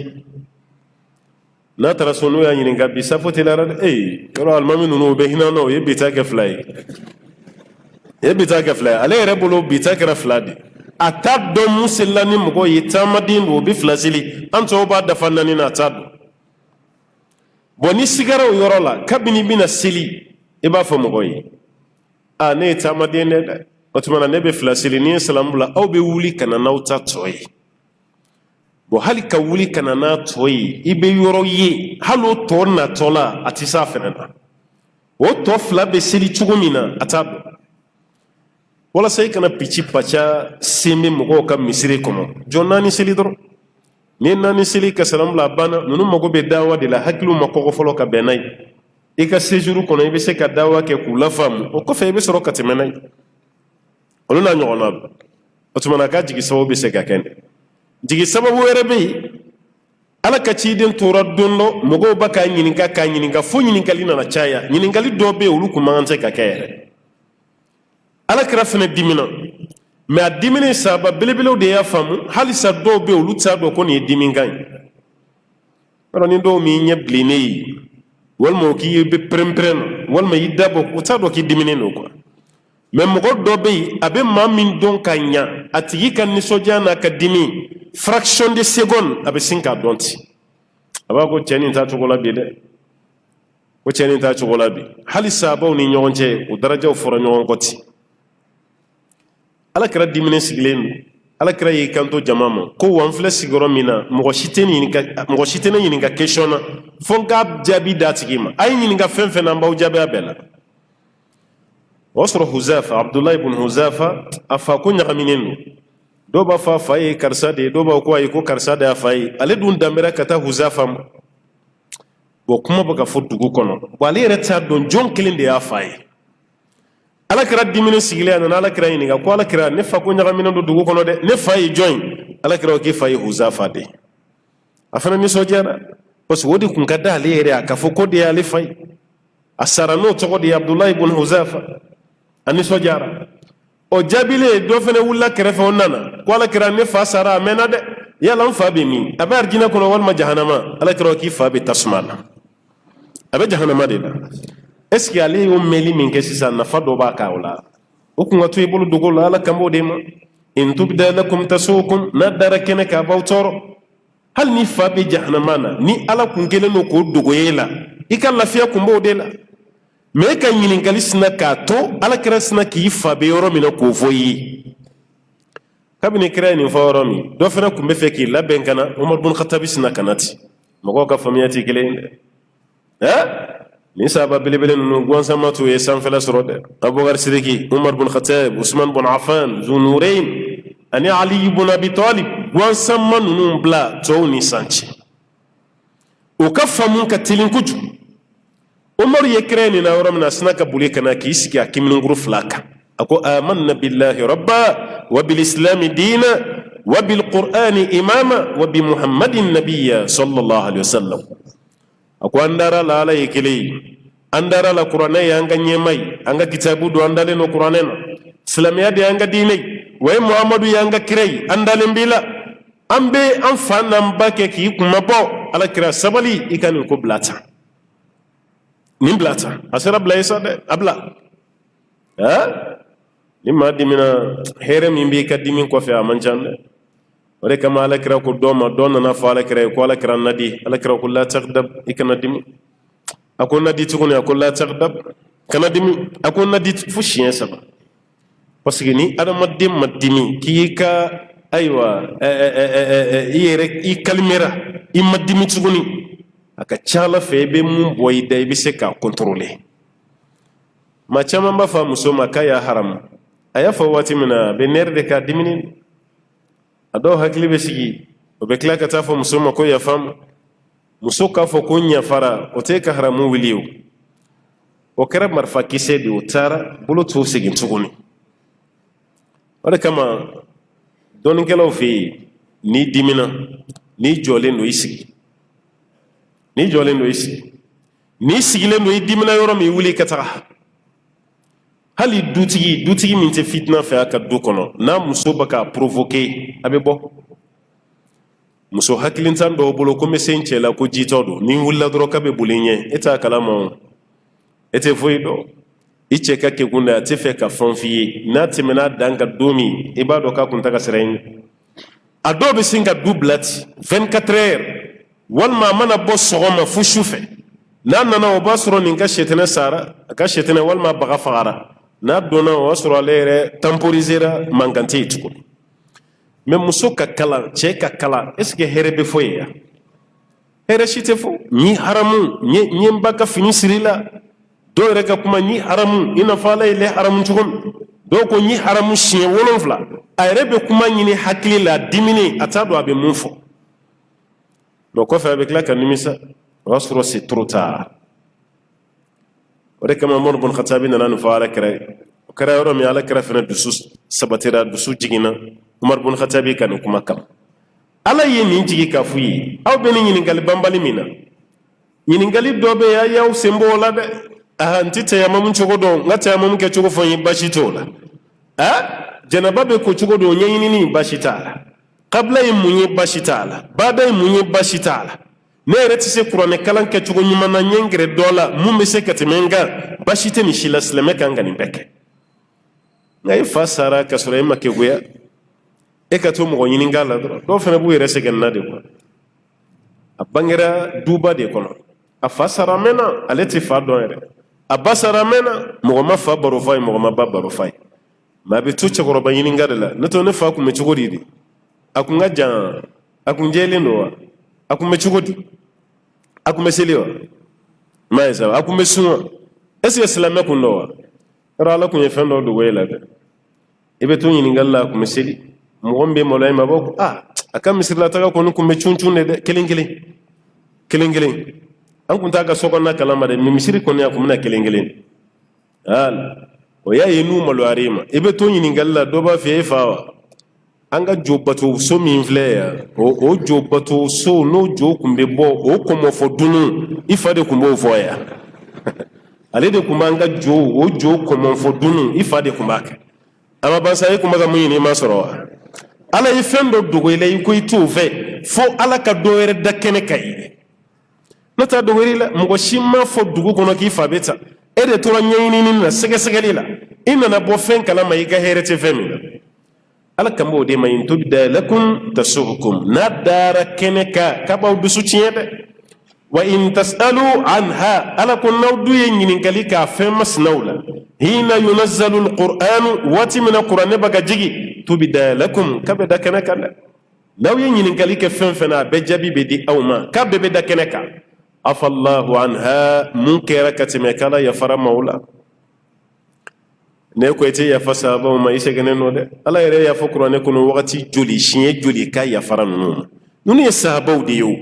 n'a taara so n'o y'a ɲininka bi safo teliyara dɛ yɔrɔ alimami ninnu u bɛ hinɛ na o ye bi ta kɛ 2 ye ale yɛrɛ bolo bi ta kɛra 2 de a t'a dɔn mun selila ni mɔgɔ ye taamaden don o bɛ 2 seli an tɔw b'a dafa 4 na a t'a dɔn bon ni sigara o yɔrɔ la kabini i bɛna seli i b'a fɔ mɔgɔ ye ne ye taamaden dɛ o tuma na ne bɛ 2 seli ni ye salamu bila aw bɛ wuli ka na n'aw ta tɔ ye bon hali ka wuli ka na n'a tɔ ye i bɛ yɔrɔ ye hali o tɔ natɔ la a tɛ s'a fɛnɛ na o tɔ 2 bɛ seli cogo min na a t'a dɔn walasa i kana pici paca sen bɛ mɔgɔw ka misiri kɔnɔ jɔ 4 seli dɔrɔn ni ye 4 seli ka salamu bila a banna ninnu mago bɛ dawa de la hakiliw ma kɔgɔ fɔlɔ ka bɛn n'a ye i ka séjour kɔnɔ i bɛ se ka dawa kɛ k'u lafaamu o kɔfɛ i bɛ sɔrɔ ka tɛmɛ n'a ye olu n'a ɲɔgɔnna o tuma na k'a jigi sababu bɛ se ka kɛ jigi sababu wɛrɛ bɛ yen ala ka ciden tora don dɔ mɔgɔw b'a k'a ɲininka fo ɲininkali nana caya ɲininkali dɔw bɛ yen olu kun man kan tɛ ka kɛ yɛrɛ alakira fana dimina mɛ a diminen saba belebelew de y'a faamu halisa dɔw bɛ yen olu t'a dɔn ko nin ye dimikan ye yɔrɔ ni dɔw m'i ɲɛ bilennen ye walima o k'i bɛ pɛrɛn-pɛrɛn na walima i da bɔ o t'a dɔn k'i diminen don quoi mɛ mɔgɔ dɔ bɛ yen a bɛ maa min dɔn ka ɲa a tigi ka nisɔndiya n'a ka dimi fraction de seconde a bɛ sin k'a dɔn ten a b'a ko cɛ nin t'a cogo la bi dɛ o cɛnin ta cogo la bi hali sahabaw ni ɲɔgɔn cɛ o darajaw fɔra ɲɔgɔn kɔ ten alakira diminen sigilen don alakira y'i kanto jama ma ko wa n filɛ sigiyɔrɔ min na mɔgɔ si tɛ ne ɲininka question na fo n k'a jaabi d'a tigi ma a ye ɲininka fɛn fɛn na n b'aw jaabi a bɛɛ la o y'a sɔrɔ huzafa abdulayi ibn huzafa a fa ko ɲagaminen don dɔw b'a fɔ a fa ye karisa de ye dɔw b'a ko ayi ko karisa de y'a fa ye ale dun danbɛra ka taa huzafa ma bon kuma bɛ ka fɔ dugu kɔnɔ bon ale yɛrɛ t'a dɔn jɔn kelen de y'a fa ye alakira diminen sigilen a nana alakira ɲininka ko alakira ne fa ko ɲagaminen don dugu kɔnɔ dɛ ne fa ye jɔn ye alakira ko k'i fa ye huzafa de ye a fana nisɔndiyara parce que o de tun ka d'ale yɛrɛ a ka fɔ ko de y'ale fa ye a sara n'o tɔgɔ de ye abdulayi ibn huzafa a nisɔndiyara o jaabilen dɔ fana wulila kɛrɛfɛ o nana ko alakira ne fa sara a mɛnna dɛ yala n fa bɛ min a bɛ arijinɛ kɔnɔ walima jahanama alakira ko k'i fa bɛ tasuma na a bɛ jahanama de la est ce que ale y'o mɛnli min kɛ sisan nafa dɔ b'a kan o la o kun ka to i bolo dogo la ala kan b'o de ma in tubda lakum tasukum n'a dara kɛnɛ k'a b'aw tɔɔrɔ hali ni fa bɛ jahanama na ni ala kun kelen don k'o dogo e la i ka lafiya kun b'o de la mais e ka ɲininkali sina k'a to alakira sina k'i fa bɛ yɔrɔ min na k'o fɔ i ye kabini kira ye nin fɔ yɔrɔ min dɔ fana kun bɛ fɛ k'i labɛn ka na umar bin khatabi sina ka na ten mɔgɔw ka faamuya tɛ kelen ye dɛ ni sahaba belebele ninnu gansan ma t'u ye sanfɛla sɔrɔ dɛ abubakar sidiki umar bin khatab usman bin affan zunurain ani ali ibn abi talib gansan ma ninnu bila tɔw ni san cɛ o ka faamu ka teli kojugu umar ye kira nin na yɔrɔ min na a sina ka boli ka na k'i sigi a kiminikuru fila kan a ko amanna billahi rabba wa bilislami diina wa bilqur'ani imama wa bi muhammadin nabiyya sallallahu alaihi wasallam a ko an dara la ala ye kelen ye an dara la kuranɛ ye an ka ɲɛma ye an ka kitabu don an dalen no kuranɛ na silamɛya de y'an ka diinɛ ye wa ye muhamadu ye an ka kira ye an dalen b'i la an bɛ an fa n'an ba kɛ k'i kuma bɔ ala kira sabali i ka nin ko bila tan nin bila tan a sera bila ye sa dɛ a bila ni maa dimina hɛrɛ min b'i ka dimi kɔfɛ a man ca dɛ o de kama alakira ko dɔ ma dɔ nana fɔ alakira ye ko alakira nadi alakira ko la tagdab i kana dimi a ko nadi tuguni a ko la tagdab kana dimi a ko nadi fo siɲɛ saba parce que ni adamaden ma dimi k'i ka ayiwa i yɛrɛ i kalimera i ma dimi tuguni a ka ca ala fɛ i bɛ mun bɔ i da i bɛ se k'a contrôler maa caman b'a fɔ a muso ma k'a y'a haramu a y'a fɔ waati min na a bɛ nɛrɛ de k'a dimini a dɔw hakili bɛ sigi o bɛ tila ka taa fɔ muso ma ko yafa ma muso k'a fɔ ko n yafara o tɛ ka haramu wuli o kɛra marifa kisɛ de o taara bolo t'o segin tuguni o de kama dɔnnikɛlaw fɛ yen n'i dimina n'i jɔlen don i sigi n'i jɔlen don i sigi n'i sigilen don i dimina yɔrɔ min i wuli ka taga hali dutigi min tɛ fitina fɛ a ka du kɔnɔ n'a muso bɛ k'a provoquer a bɛ bɔ muso hakilintan dɔw bolo ko n bɛ se n cɛ la ko jitɔ don ni n wulila dɔrɔn k'a bɛ boli n ɲɛ e t'a kalama o e tɛ foyi dɔn i cɛ ka kekun dɛ a tɛ fɛ ka fɛn f'i ye n'a tɛmɛna a dan kan don min i b'a dɔn k'a kun tɛ ka siran ɲɛ a dɔw bɛ sin ka du bila ten 24 heures walima a mana bɔ sɔgɔma fo su fɛ n'a nana o b'a sɔrɔ nin ka sɛtɛnɛ sara a ka sɛtɛnɛ walima a baga fagara n'a donna o b'a sɔrɔ ale yɛrɛ temporisera mankan tɛ yen tuguni mais muso ka kalan cɛ ka kalan est ce que hɛrɛ bɛ fɔ yen ya hɛrɛ si tɛ fɔ ɲi haramu ɲi n ba ka fini siri la dɔw yɛrɛ ka kuma ɲi haramu i n'a fɔ ala ye lɛ haramu cogo min dɔw ko ɲi haramu siɲɛ 7 a yɛrɛ bɛ kuma ɲini hakili la dimini a t'a dɔn a bɛ mun fɔ mais kɔfɛ a bɛ tila ka nimisa o y'a sɔrɔ c'est trop tard o de kama Umar bin Khattabi nana nin fɔ alakira ye o kɛra yɔrɔ min alakira fana dusu sabatira dusu jiginna Umar bin Khattabi ka nin kuma kama ala ye nin jigi ka f'u ye aw bɛ nin ɲininkali banbali min na ɲininkali dɔ bɛ yen a y'aw sen bɔ o la dɛ n tɛ tayamamu cogo dɔn n ka tayamamu kɛ cogo fɔ n ye basi t'o la jɛnɛba bɛ ko cogo dɔn ɲɛɲinini basi t'a la kabila ye mun ye basi t'a la bada ye mun ye basi t'a la ne yɛrɛ tɛ se kuranɛ kalan kɛcogo ɲuman na n ye n gɛrɛ dɔ la mun bɛ se ka tɛmɛ n kan basi tɛ nin si la silamɛ kan ka nin bɛɛ kɛ nka e fa sara ka sɔrɔ e ma kekuya e ka to mɔgɔ ɲini k'a la dɔrɔn dɔw fana b'u yɛrɛ sɛgɛn na de kuwa a bangera duba de kɔnɔ a fa sara mena ale ti fa dɔn yɛrɛ a ba sara mena mɔgɔ ma fa baro fa ye mɔgɔ ma ba baro fa ye mɛ a bɛ to cɛkɔrɔba ɲininka de la ne to ne fa kun bɛ cogo di de a kun ka jan a kun jɛlen don wa a kun bɛ cogo di a kun bɛ seli wa m'a ye sa a kun bɛ sun wa est ce que silamɛ kun dɔ wa yɔrɔ ala kun ye fɛn dɔ dogo e la dɛ i bɛ to ɲininkali la a kun bɛ seli mɔgɔ min bɛ maloya ma a b'a fɔ a ka misirilataga kɔni kun bɛ cun de dɛ kelen kelen an kun t'a ka so kɔnɔna kalama dɛ mɛ misiri kɔni a kun bɛna kelen kelen o y'a ye n'u maloyar'i ma i bɛ to ɲininkali la dɔ b'a fɔ e fa wa an ka jo bato so min filɛ yan o jo bato so n'o jo kun bɛ bɔ o kɔmɔfɔ dunun i fa de kun b'o fɔ yan ale de kun b'an ka o jo kɔmɔfɔ dunun i fa de kun b'a kɛ a ma ban sa e kun bɛ ka mun ɲini i ma sɔrɔ wa ala ye fɛn dɔ dogo i la i ko i t'o fɛ fo ala ka dɔ wɛrɛ da kɛnɛ kan i ye n'o t'a dogo i la mɔgɔ si ma fɔ dugu kɔnɔ k'i fa bɛ ta e de tora ɲɛɲinini na sɛgɛsɛgɛli la i nana bɔ fɛn kalama i ka hɛrɛ tɛ fɛn min na ala kan b'o de ma in tubda lakum tasu'ukum n'a dara kɛnɛ kan k'a b'aw dusu tiɲɛ dɛ wa in tas'alu anha ala ko n'aw du ye ɲininkali k'a fɛn masinaw la hina yunazzalu alqur'anu waati min na kuranɛ bɛ ka jigi tubda lakum k'a bɛ da kɛnɛ kan dɛ n'aw ye ɲininkali kɛ fɛn fɛn na a bɛɛ jaabi bɛ di aw ma k'a bɛɛ bɛ da kɛnɛ kan afallahu anha mun kɛra ka tɛmɛ k'ala yafara ma o la ne ko ite yafa sahabaw ma i sɛgɛnnen nɔ dɛ ala yɛrɛ yafa kuranɛ kɔnɔ wagati joli siɲɛ joli ka yafara ninnu ma ninnu ye sahabaw de ye o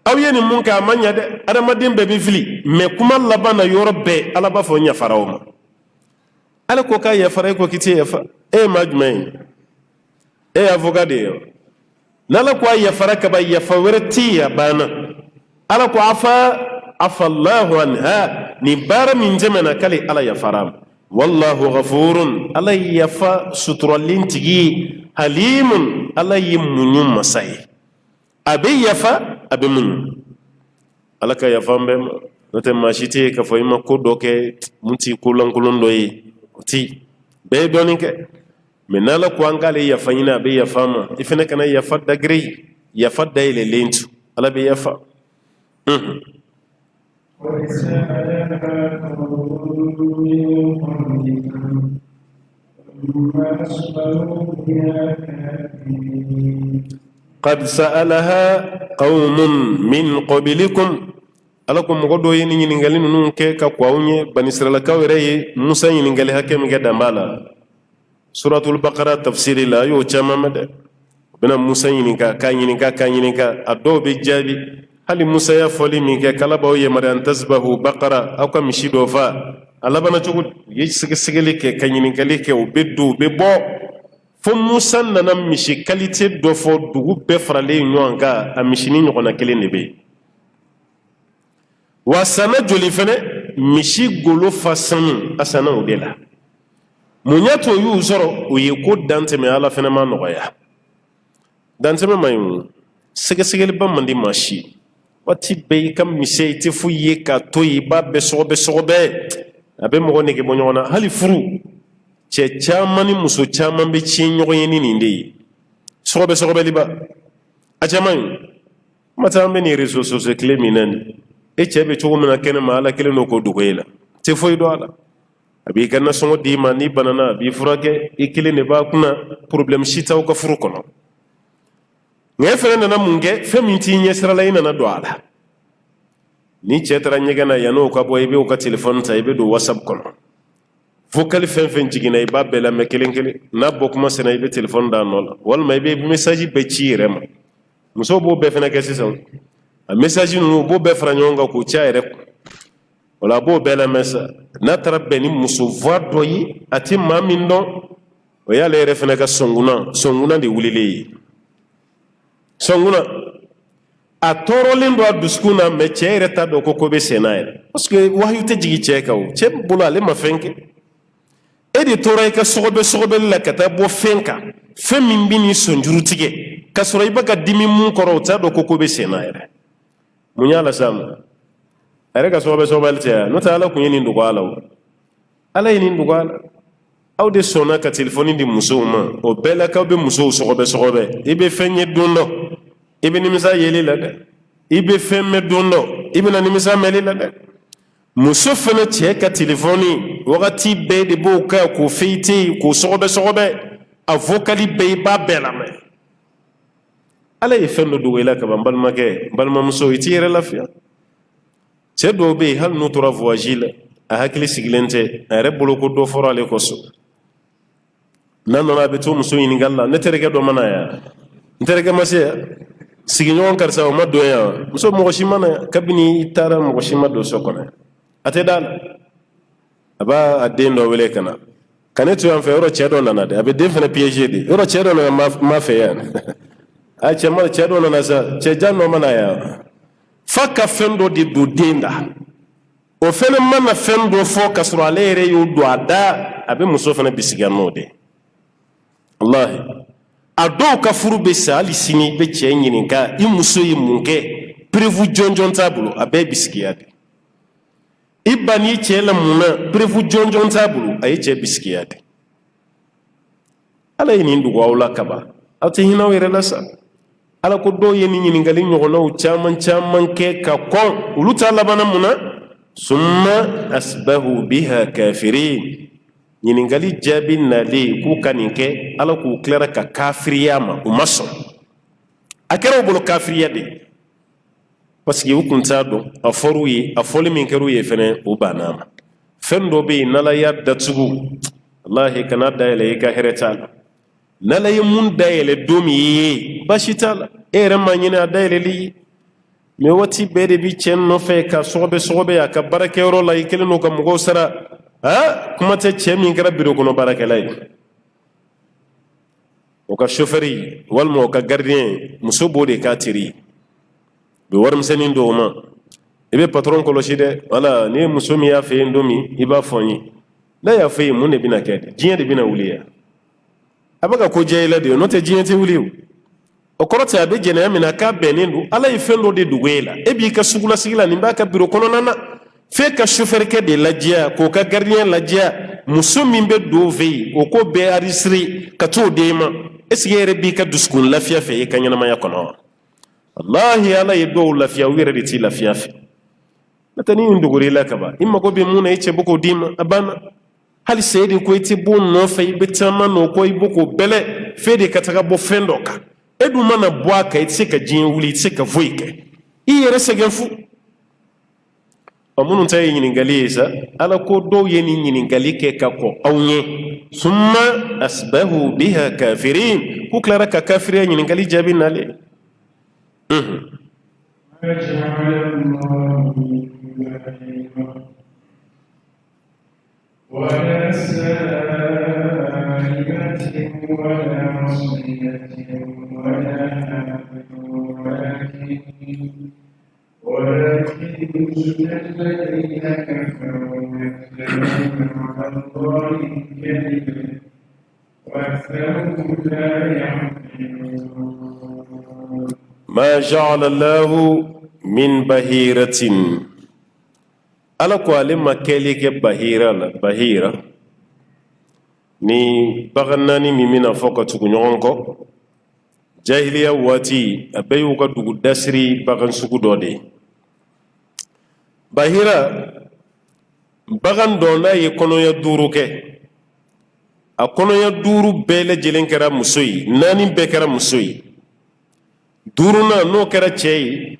aw ye nin mun kɛ a ma ɲa dɛ adamaden bɛɛ bɛ fili mɛ kuma laban na yɔrɔ bɛɛ ala b'a fɔ n yafara o ma ala ko k'a yafara e ko k'i tɛ yafa e ye maa jumɛn ye e ye avocat de ye wa n'ala ko a yafara kaban yafa wɛrɛ ti ye a banna ala ko afallahu anha nin baara min tɛmɛna k'ale ala yafara ma wallahu ghafurun ala yafa suturalen tigi halimun ala ye muɲu masa ye a bɛ yafa a bɛ muɲu ala ka yafa an bɛɛ ma n'o tɛ maa si tɛ yen k'a fɔ i ma ko dɔ kɛ mun t'i ko lankolon dɔ ye o ti bɛɛ ye dɔɔnin kɛ mɛ n'ala ko an k'ale yafa ɲini a bɛ yafa ma i fana kana yafa dagere yafa dayɛlɛlen tu ala bɛ yafa قد سألها قوم من قبلكم ala ko mɔgɔ dɔ ye ni ɲininkali ninnu kɛ ka k'aw ɲɛ bani israɛlakaw yɛrɛ ye musa ɲininkali hakɛ min kɛ danba la suratul baqara tafsiri la a y'o caman mɛn dɛ u bɛna musa ɲininka k'a ɲininka a dɔw bɛ jaabi hali musa ya fɔli min kɛ k'ala b'aw yamaruya an tasbahu baqara aw ka misi dɔ fa a labanna cogo di u ye sɛgɛsɛgɛli kɛ ka ɲininkali kɛ u bɛ don u bɛ bɔ fo musa nana misi kalite dɔ fɔ dugu bɛɛ faralen ɲɔgɔn kan a misi ni ɲɔgɔnna kelen de bɛ yen wa sanna joli fɛnɛ misi golo fa sanu a sanna o de la mun y'a to y'u sɔrɔ o ye ko dantɛmɛ ala fɛnɛ ma nɔgɔya dantɛmɛ man ɲi sɛgɛsɛgɛliba man di maa si waati bɛɛ i ka misɛ i tɛ foyi ye k'a to yen i b'a bɛɛ sɔgɔbɛ a bɛ mɔgɔ nege bɔ ɲɔgɔn na hali furu cɛ caman ni muso caman bɛ tiɲɛ ɲɔgɔn ye ni nin de ye sɔgɔbɛliba a caman ye kuma caman bɛ nin réseaux sociaux tile min na nin e cɛ bɛ cogo min na kɛnɛ ma ala kelen n'o k'o dogo e la tɛ foyi dɔn a la a b'i ka nasɔngɔ d'i ma n'i banana a b'i furakɛ i kelen de b'a kunna problème si t'aw ka furu kɔnɔ nka e fɛnɛ nana mun kɛ fɛn min t'i ɲɛsira la i nana don a la ni cɛ taara ɲɛgɛn na yan'o ka bɔ i b'o ka téléphone ta i bɛ don whatsapp kɔnɔ vocal fɛn fɛn jiginna i b'a bɛɛ lamɛn kelen kelen n'a bɔ kuma sera i bɛ téléphone d'a nɔ la walima i bɛ message bɛɛ ci i yɛrɛ ma musow b'o bɛɛ fɛnɛ kɛ sisan a message ninnu u b'o bɛɛ fara ɲɔgɔn kan k'o ci a yɛrɛ kun o la a b'o bɛɛ lamɛn sa n'a taara bɛn ni muso voix dɔ ye a tɛ maa min dɔn o y'ale yɛrɛ fɛnɛ ka sɔnguna de wulilen ye sɔnguna a tɔɔrɔlen don a dusukun na mɛ cɛ yɛrɛ t'a dɔn ko bɛ sen na yɛrɛ parce que wahayu tɛ jigin cɛ kan o cɛ bolo ale ma fɛn kɛ e de tora i ka sɔgɔbɛli la ka taa bɔ fɛn kan fɛn min bɛ n'i sɔnjuru tigɛ k'a sɔrɔ i bɛ ka dimi mun kɔrɔ o t'a dɔn ko bɛ sen na yɛrɛ mun y'a la s'a ma a yɛrɛ ka sɔgɔbɛli tɛ yan n'o tɛ ala kun ye nin dogo a la o ala ye nin dogo a la aw de sɔnna ka telefɔni di musow ma o bɛɛ la k'aw bɛ musow sɔgɔbɛ i bɛ fɛn ye don dɔ i bɛ nimisa yeli la dɛ i bɛ fɛn mɛn don dɔ ibn nimisa melila de muso fana cɛ ka telefoni wagati bɛɛ de b'o kɛ k'o feyite k'o sɔgɔbɛ a vocali bɛɛ i b'a bɛɛ lamɛn ala ye fɛn dɔ dogo i la ka ban balimakɛ balimamuso i t'i yɛrɛ lafiya cɛ dɔw bɛ yen hali n'u tora voyage la a hakili sigilen tɛ a yɛrɛ bolo ko dɔ fɔra ale kɔsɔn n'a nana a bɛ to muso ɲininkali la ne terikɛ dɔ mana yan n terikɛ ma se yan sigiɲɔgɔn karisa o ma don yan muso mɔgɔ si mana yan kabini i taara mɔgɔ si ma don so kɔnɔ a tɛ da la a b'a den dɔ wele ka na ka ne to yan fɛ yɔrɔ cɛ dɔ nana dɛ a bɛ den fana piégé de yɔrɔ cɛ dɔ nana ma fɛ yan a cɛ dɔ nana sa cɛ jan dɔ mana yan fa ka fɛn dɔ de don den da o fɛnɛ mana fɛn dɔ fɔ ka sɔrɔ ale yɛrɛ y'o don a da a bɛ muso fana bisigiya n'o de wallahi a dɔw ka furu bɛ sa hali sini i bɛ cɛ ɲininka i muso ye mun kɛ prévu jɔnjɔn t'a bolo a bɛɛ ye bisigiya de i ba n'i cɛ la mun na prévu jɔnjɔn t'a bolo a ye cɛ bisigiya de ala ye nin dogo aw la kaban aw tɛ hinɛ aw yɛrɛ la sa ala ko dɔw ye nin ɲininkali ɲɔgɔnnaw caman kɛ ka kɔn olu t'a labanna mun na summa asbahu biha kafirin ɲininkali jaabi nalen k'u ka nin kɛ ala k'u tilara ka kafiriya ma u ma sɔn a kɛra u bolo kafiriya de parce que u kun t'a dɔn a fɔr'u ye a fɔli min kɛr'u ye fɛnɛ o bann'a ma fɛn dɔ bɛ yen n'ala y'a datugu wallahi kana dayɛlɛ i ka hɛrɛ t'a la n'ala ye mun dayɛlɛ don min ye baasi t'a la e yɛrɛ ma ɲini a dayɛlɛli ye mais waati bɛɛ de bi cɛ nɔfɛ ka sɔgɔbɛ a ka baarakɛyɔrɔ la i kelen n'o ka mɔgɔw sara kuma tɛ cɛ min kɛra biro kɔnɔ baarakɛla ye o ka chauffeur walima o ka gardien muso b'o de k'a teri ye u bɛ warimisɛnnin dɔw ma i bɛ patron kɔlɔsi dɛ wala ni muso min y'a fɛ yen don min i b'a fɔ n ye n'a y'a fɛ yen mun de bɛna kɛ diɲɛ de bɛna wuli yan a bɛ ka ko diya i la de n'o tɛ diɲɛ tɛ wuli o kɔrɔ tɛ a bɛ jɛnɛya min na k'a bɛnnen don ala ye fɛn dɔ de dogo e la e b'i ka sugulasigi la nin b'a ka biro kɔnɔna na f'e ka chauffeur kɛ de ladiya k'o ka gardien ladiya muso min bɛ don o fɛ yen o ko bɛɛ enregistré ka t'o d'e ma est-ce que e yɛrɛ b'i ka dusukun lafiya fɛ i ka ɲɛnamaya kɔnɔ wa wallahi ala ye dɔw lafiya u yɛrɛ de t'i lafiya fɛ n'o tɛ ni nin dogora i la kaban i mago bɛ mun na i cɛ bɛ k'o d'i ma a banna hali sa e de ko i tɛ bɔ nɔfɛ i bɛ caman n'o kɔ i bɛ k'o bɛlɛ f'e de ka taga bɔ fɛn dɔ kan e dun mana bɔ a kan i tɛ se ka diɲɛ wuli i tɛ se ka foyi kɛ i yɛrɛ sɛgɛn fu ɔ minnu ta ye ɲininkali ye sa ala ko dɔw ye nin ɲininkali kɛ ka kɔn aw ɲɛ summa asbahu biha kafirin k'u tilara ka kafiriya ɲininkali jaabi nalen ولا سائبة ولا مصيبة ولا ولكن الذين كفروا يفترون على الله الكذب وأكثرهم لا يعقلون ما جعل الله من بهيرة ala ko ale ma kɛli kɛ bahira ni bagan naani min bɛna fɔ ka tugu ɲɔgɔn kɔ jahiliya waati a bɛɛ y'u ka dugu dasiri bagan sugu dɔ de ye bahira bagan dɔ n'a ye kɔnɔɲɛ 5 kɛ a kɔnɔɲɛ 5 bɛɛ lajɛlen kɛra muso ye 4 bɛɛ kɛra muso ye 5nan n'o kɛra cɛ ye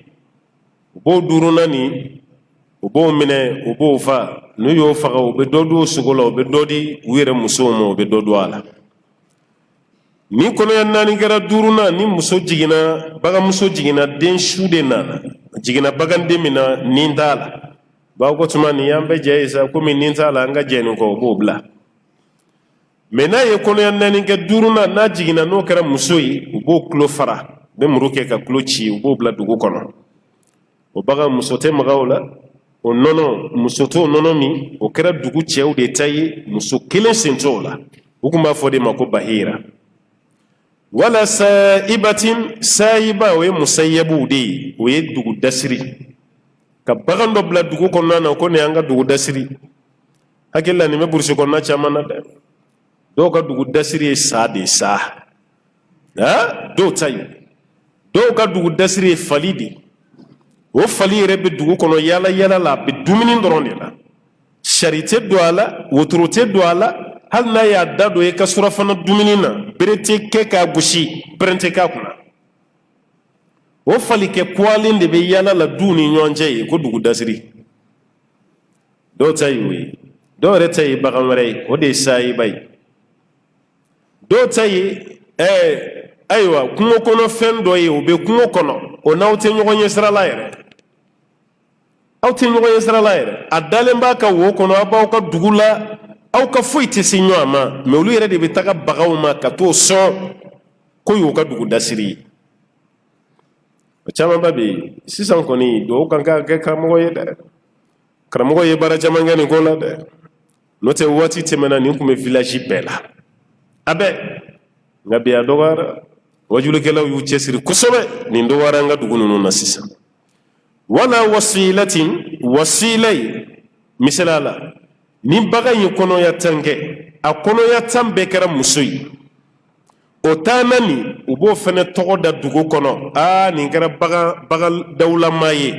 u b'o 5nan ni u b'o minɛ u b'o fa n'u y'o faga u bɛ dɔ di o sogo la u bɛ dɔ di u yɛrɛ musow ma u bɛ dɔ di a la ni kɔnɔɲɛ 4 kɛra 5nan ni muso jiginna baganmuso jiginna den su de nana jiginna baganden min na nin t'a la b'aw ko tuma nin y'an bɛɛ jɛ ye sa komi nin t'a la an ka jɛ nin kɔ u b'o bila mɛ n'a ye kɔnɔɲɛ 4 kɛ 5nan n'a jiginna n'o kɛra muso ye u b'o tulo fara u bɛ muru kɛ ka tulo ci u b'o bila dugu kɔnɔ o bagan muso tɛ maga o la o nɔnɔ muso t'o nɔnɔ min o kɛra dugu cɛw de ta ye muso kelen sen t'o la u tun b'a fɔ de ma ko bahira wala saibatin saiba o ye musayyabuw de ye o ye dugu dasiri ka bagan dɔ bila dugu kɔnɔna na ko nin y'an ka dugu dasiri hakili la nin bɛ burusi kɔnɔna caman na dɛ dɔw ka dugu dasiri ye sa de sa dɔw ta ye dɔw ka dugu dasiri ye fali de o fali yɛrɛ bɛ dugu kɔnɔ yala yala la a bɛ dumuni dɔrɔn de la sari tɛ don a la wotoro tɛ don a la hali n'a y'a da don i ka surafana dumuni na bere tɛ kɛ k'a gosi pɛrɛn tɛ k'a kunna o falikɛ kuwalen de bɛ yala la duw ni ɲɔgɔn cɛ ye ko dugu dasiri dɔw ta ye o ye dɔw yɛrɛ ta ye bagan wɛrɛ ye o de ye sayiba ye dɔw ta ye ayiwa kungo kɔnɔ fɛn dɔ ye o bɛ kungo kɔnɔ o n'aw tɛ ɲɔgɔn ɲɛ sira la yɛrɛ aw tɛ ɲɔgɔn ɲɛ sira la yɛrɛ a dalen b'a ka wo kɔnɔ aw b'aw ka dugu la aw ka foyi tɛ se ɲɔgɔn ma mɛ olu yɛrɛ de bɛ taga bagaw ma ka t'o sɔn ko y'u ka dugu dasiri ye o camanba bɛ yen sisan kɔni dɔw kan ka kɛ karamɔgɔ ye dɛ karamɔgɔ ye baara caman kɛ nin ko la dɛ n'o tɛ waati tɛmɛna nin tun bɛ village bɛɛ la a bɛɛ nka bi a dɔgɔyara wajulikɛlaw y'u cɛsiri kosɛbɛ nin dɔgɔyara an ka dugu ninnu na sisan wala wasilatin wasila ye misaliya la ni bagan ye kɔnɔya 10 kɛ a kɔnɔya 10 bɛɛ kɛra muso ye o 10 nin u b'o fana tɔgɔ da dugu kɔnɔ nin kɛra bagan dawulama ye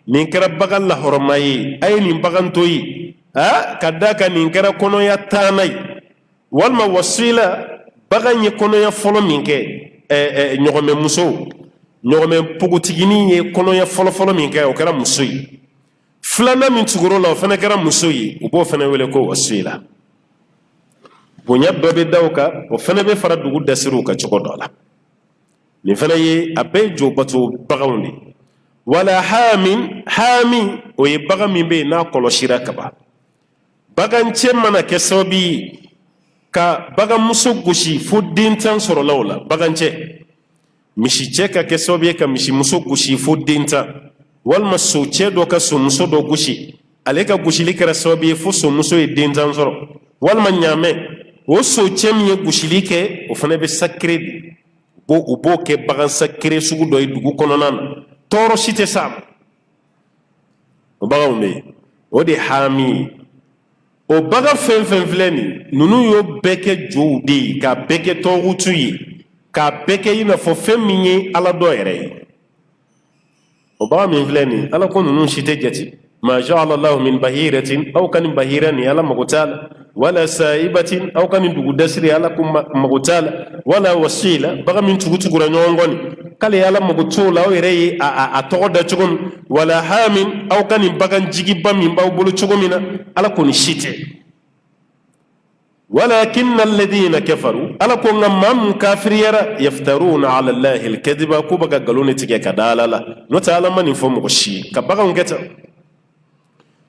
nin kɛra bagan lahɔrɔma ye a ye nin bagan to ye ka da kan nin kɛra kɔnɔya 10 ye walima wasila bagan ye kɔnɔya fɔlɔ min kɛ ɲɔgɔmɛ muso ɲɔgɔmɛ pogotiginin ye kɔnɔya fɔlɔ min kɛ o kɛra muso ye filanan min tugura la o fana kɛra muso ye u b'o fana wele ko wasila bonya dɔ bɛ da o kan o fana bɛ fara dugu dasiriw ka cogo dɔ la nin fana ye a bɛɛ ye jobato baganw de wala hami o ye bagan min bɛ yen n'a kɔlɔsira ka ban bagancɛ mana kɛ sababu ye ka baganmuso gosi fo den 10 sɔrɔla o la bagancɛ misicɛ ka kɛ sababu ye ka misimuso gosi fo den 10 walima socɛ dɔ ka somuso dɔ gosi ale ka gosili kɛra sababu ye fo somuso ye den 10 sɔrɔ walima ɲaamɛ o socɛ min ye gosili kɛ o fana bɛ sacré de u b'o kɛ bagan sacré sugu dɔ ye dugu kɔnɔna na tɔɔrɔ si tɛ s'a ma o baganw bɛ yen o de ye hami ye o bagan fɛn fɛn filɛ nin ninnu y'o bɛɛ kɛ jow de ye k'a bɛɛ kɛ tɔgutu ye k'a bɛɛ kɛ i n'a fɔ fɛn min ye ala dɔ yɛrɛ ye o bagan min filɛ nin ala ko ninnu si tɛ jate ma ja'ala Allahu min bahiratin aw ka nin bahira nin ala mago t'a la wala sa'ibatin aw ka nin dugu dasiri ala ko mago t'a la wala wasila bagan min tugutugura ɲɔgɔn kɔ nin k'ale ala mago t'o la aw yɛrɛ ye a tɔgɔ da cogo min wala hamin aw ka nin bagan jigiba min b'aw bolo cogo min na ala ko nin si tɛ walakinna alladhina kafaru ala ko nka maa mun kafiriyara yaftaruna ala allahi alkadiba ko bɛ ka nkalon de tigɛ ka da ala la n'o tɛ ala ma nin fɔ mɔgɔ si ye ka baganw kɛ tan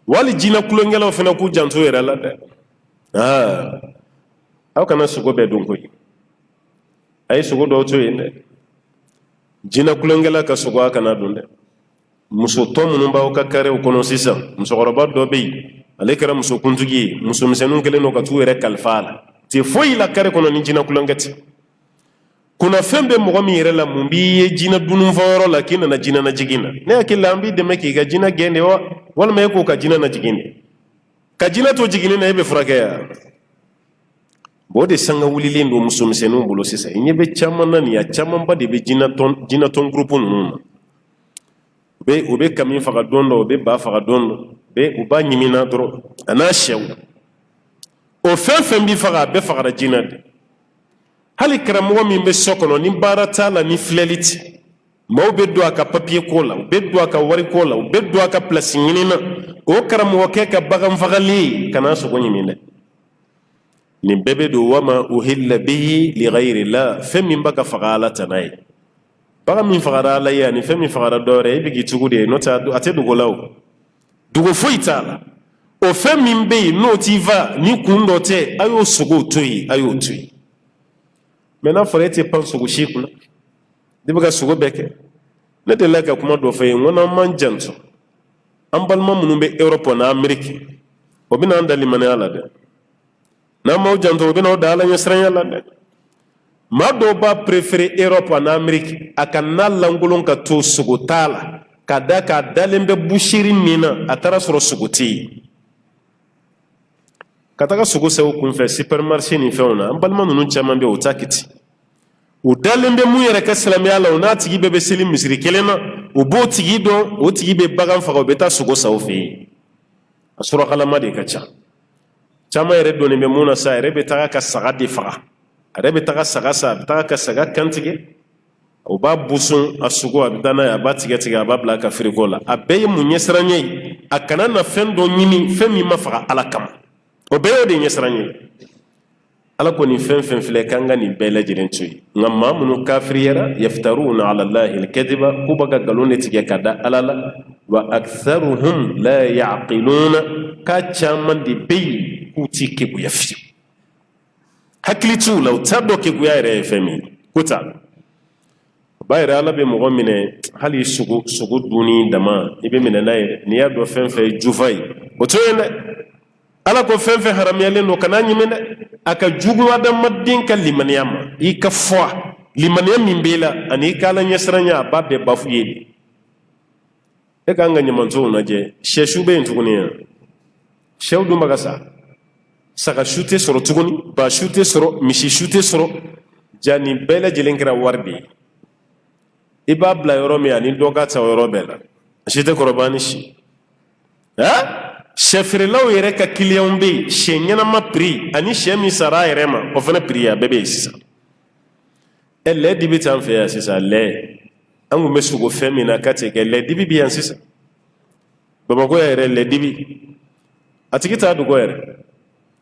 wali jinɛ kulonkɛlaw fana k'u janto yɛrɛ la dɛ aw kana sogo bɛɛ dun koyi a ye sogo dɔw to yen dɛ jinɛ kulonkɛla ka sogo a kana dun dɛ muso tɔ minnu b'aw ka karew kɔnɔ sisan musokɔrɔba dɔ bɛ yen ale kɛra musokuntigi ye musomisɛnninw kɛlen don ka t'u yɛrɛ kalifa a la te foyi la kare kɔnɔ ni jinɛ kulonkɛ tɛ kunnafɛn bɛ mɔgɔ min yɛrɛ la mun b'i ye jinɛ dununfɔyɔrɔ la k'i nana jinɛ najigin na ne hakili la an b'i dɛmɛ k'i ka jinɛ gɛn de wa walima e k'o ka jinɛ najigin de ka jinɛ to jiginni na e bɛ furakɛ ya o de sanga wulilen don musomisɛnninw bolo sisan i ɲɛ bɛ caman na nin a camanba de bɛ jinɛ tɔn groupe ninnu na u bɛ kami faga don dɔ u bɛ ba faga don dɔ u b'a ɲimina dɔrɔn a n'a sɛw o fɛn fɛn b'i faga a bɛɛ fagara jinɛ de hali karamɔgɔ min bɛ so kɔnɔ ni baara t'a la ni filɛli tɛ maaw bɛ don a ka papiye ko la u bɛ don a ka wari ko la u bɛ don a ka pilasi ɲini na o karamɔgɔkɛ ka bagan fagali ye kana sogo ɲimi dɛ nin bɛɛ bɛ don wama uhilla bihi li ghayri la fɛn min b'a ka faga ala ta n'a ye bagan min fagara ala ye ani fɛn min fagara dɔwɛrɛ e bɛ k'i tugu de ye n'o tɛ a tɛ dogo la o dogo foyi t'a la o fɛn min bɛ yen n'o t'i fa ni kun dɔ tɛ a y'o sogow to yen a y'o to yen mɛ n'a fɔra e tɛ pan sogo si kunna ne bɛ ka sogo bɛɛ kɛ ne delila ka kuma dɔ fɔ yen n ko n'an m'an janto an balima minnu bɛ Europe n'a Ameriki o bɛ n'an da limaniya la dɛ n'an m'aw janto o bɛ n'aw da ala ɲɛsiranya la dɛ maa dɔw b'a préféré Europe n'a Ameriki a ka n'a lankolon ka to sogo t'a la ka da k'a dalen bɛ boucherie min na a taara sɔrɔ sogo tɛ yen ka taga sogo san u kunfɛ supermarché ni fɛnw na an balima ninnu caman bɛ yen o t'a kɛ ten o dalen bɛ mun yɛrɛ kɛ silamɛya la o n'a tigi bɛɛ bɛ seli misiri kelen na o b'o tigi dɔn o tigi bɛ bagan faga o bɛ taa sogo sa o fɛ yen a surakalama de ka ca caman yɛrɛ donnen bɛ mun na sa a yɛrɛ bɛ taga ka saga de faga a yɛrɛ bɛ taga saga sa a bɛ taga ka saga kantigɛ o b'a busun a sogo a bɛ taa n'a ye a b'a tigɛ tigɛ a b'a bila a ka firiko la a bɛɛ ye mun ɲɛsiranɲɛ ye a kana na fɛn dɔ ɲini fɛn min ma faga ala kama o bɛɛ y'o de ɲɛsiranɲɛ ye ala ko nin fɛn fɛn filɛ k'an ka nin bɛɛ lajɛlen to yen nka maa minnu kafiriyara yaftaruna ala allahi alkadiba k'u bɛ ka nkalon de tigɛ ka da ala la wa aktharuhum la yaqiluna k'a caman de bɛ yen k'u ti keguya fiyewu hakili t'u la u t'a dɔn keguya yɛrɛ ye fɛn min ko t'a la o b'a yɛrɛ ala bɛ mɔgɔ minɛ hali sogo dunni dama i bɛ minɛ n'a ye n'i y'a dɔn fɛn fɛn ye jufa ye o to yen dɛ ala ko fɛn fɛn haramuyalen don kana ɲimi dɛ a ka jugu adamaden ka limaniya ma i ka fɔ limaniya min b'i la ani i ka ala ɲɛsiranya a b'a bɛɛ bafu ye de e k'an ka ɲamantow lajɛ sɛsu bɛ yen tuguni yan sɛw dun bɛ ka sa saga su tɛ sɔrɔ tuguni ba su tɛ sɔrɔ misi su tɛ sɔrɔ ja nin bɛɛ lajɛlen kɛra wari de ye i b'a bila yɔrɔ min ani dɔ ka ta o yɔrɔ bɛɛ la a si tɛ kɔrɔbaya ni si sɛ feerelaw yɛrɛ ka kiliyanw bɛ yen sɛ ɲɛnama piri ani sɛ min sara a yɛrɛ ma o fana piri a bɛɛ bɛ yen sisan lɛ dibi t'an fɛ yan sisan lɛ an kun bɛ sogo fɛn min na k'a tɛ kɛ lɛ dibi bɛ yan sisan bamakɔ yɛrɛ lɛ dibi a tigi t'a dogo yɛrɛ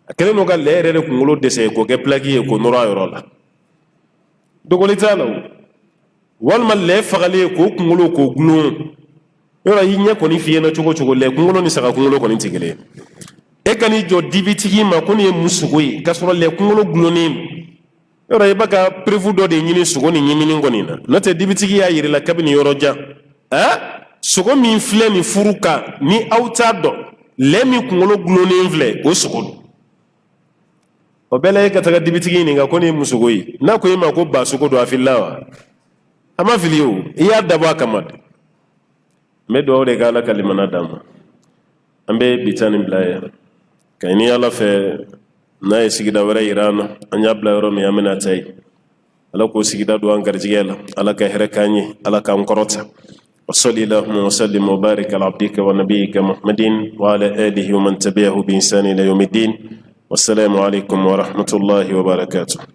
a kɛlen don ka lɛ yɛrɛ de kunkolo dɛsɛ k'o kɛ pilaki ye k'o nɔrɔ a yɔrɔ la dogoli t'a la o walima lɛ fagalen k'o kunkolo k'o gulon yɔrɔ i ɲɛ kɔni f'i ɲɛna cogo cogo lɛ kunkolo ni saga kunkolo kɔni tɛ kelen e ka n'i jɔ dibitigi ma ko nin ye mun sogo ye k'a sɔrɔ lɛ kunkolo gulonnen don yɔrɔ i b'a ka perefu dɔ de ɲini sogo ni ɲimini kɔni na n'o tɛ dibitigi y'a yir'i la kabini yɔrɔ jan sogo min filɛ nin furu kan ni aw t'a dɔn lɛ min kunkolo gulonnen filɛ o sogo don o bɛɛ la e ka taga dibitigi ɲininka ko nin ye mun sogo ye n'a ko e ma ko ba sogo don a filila wa a ma fili o i y'a dabɔ a kama de n bɛ dugawu de kɛ ala ka limana d'an ma an bɛ bi ta nin bila yan ka ɲini ala fɛ n'a ye sigida wɛrɛ yira an na an y'a bila yɔrɔ min an bɛna taa yen ala k'o sigida don an garijɛgɛ la ala ka hɛrɛ k'an ye ala k'an kɔrɔta وصلي اللهم وسلم وبارك على عبدك ونبيك محمد وعلى آله ومن تبعه بإحسان إلى يوم الدين والسلام عليكم ورحمة الله وبركاته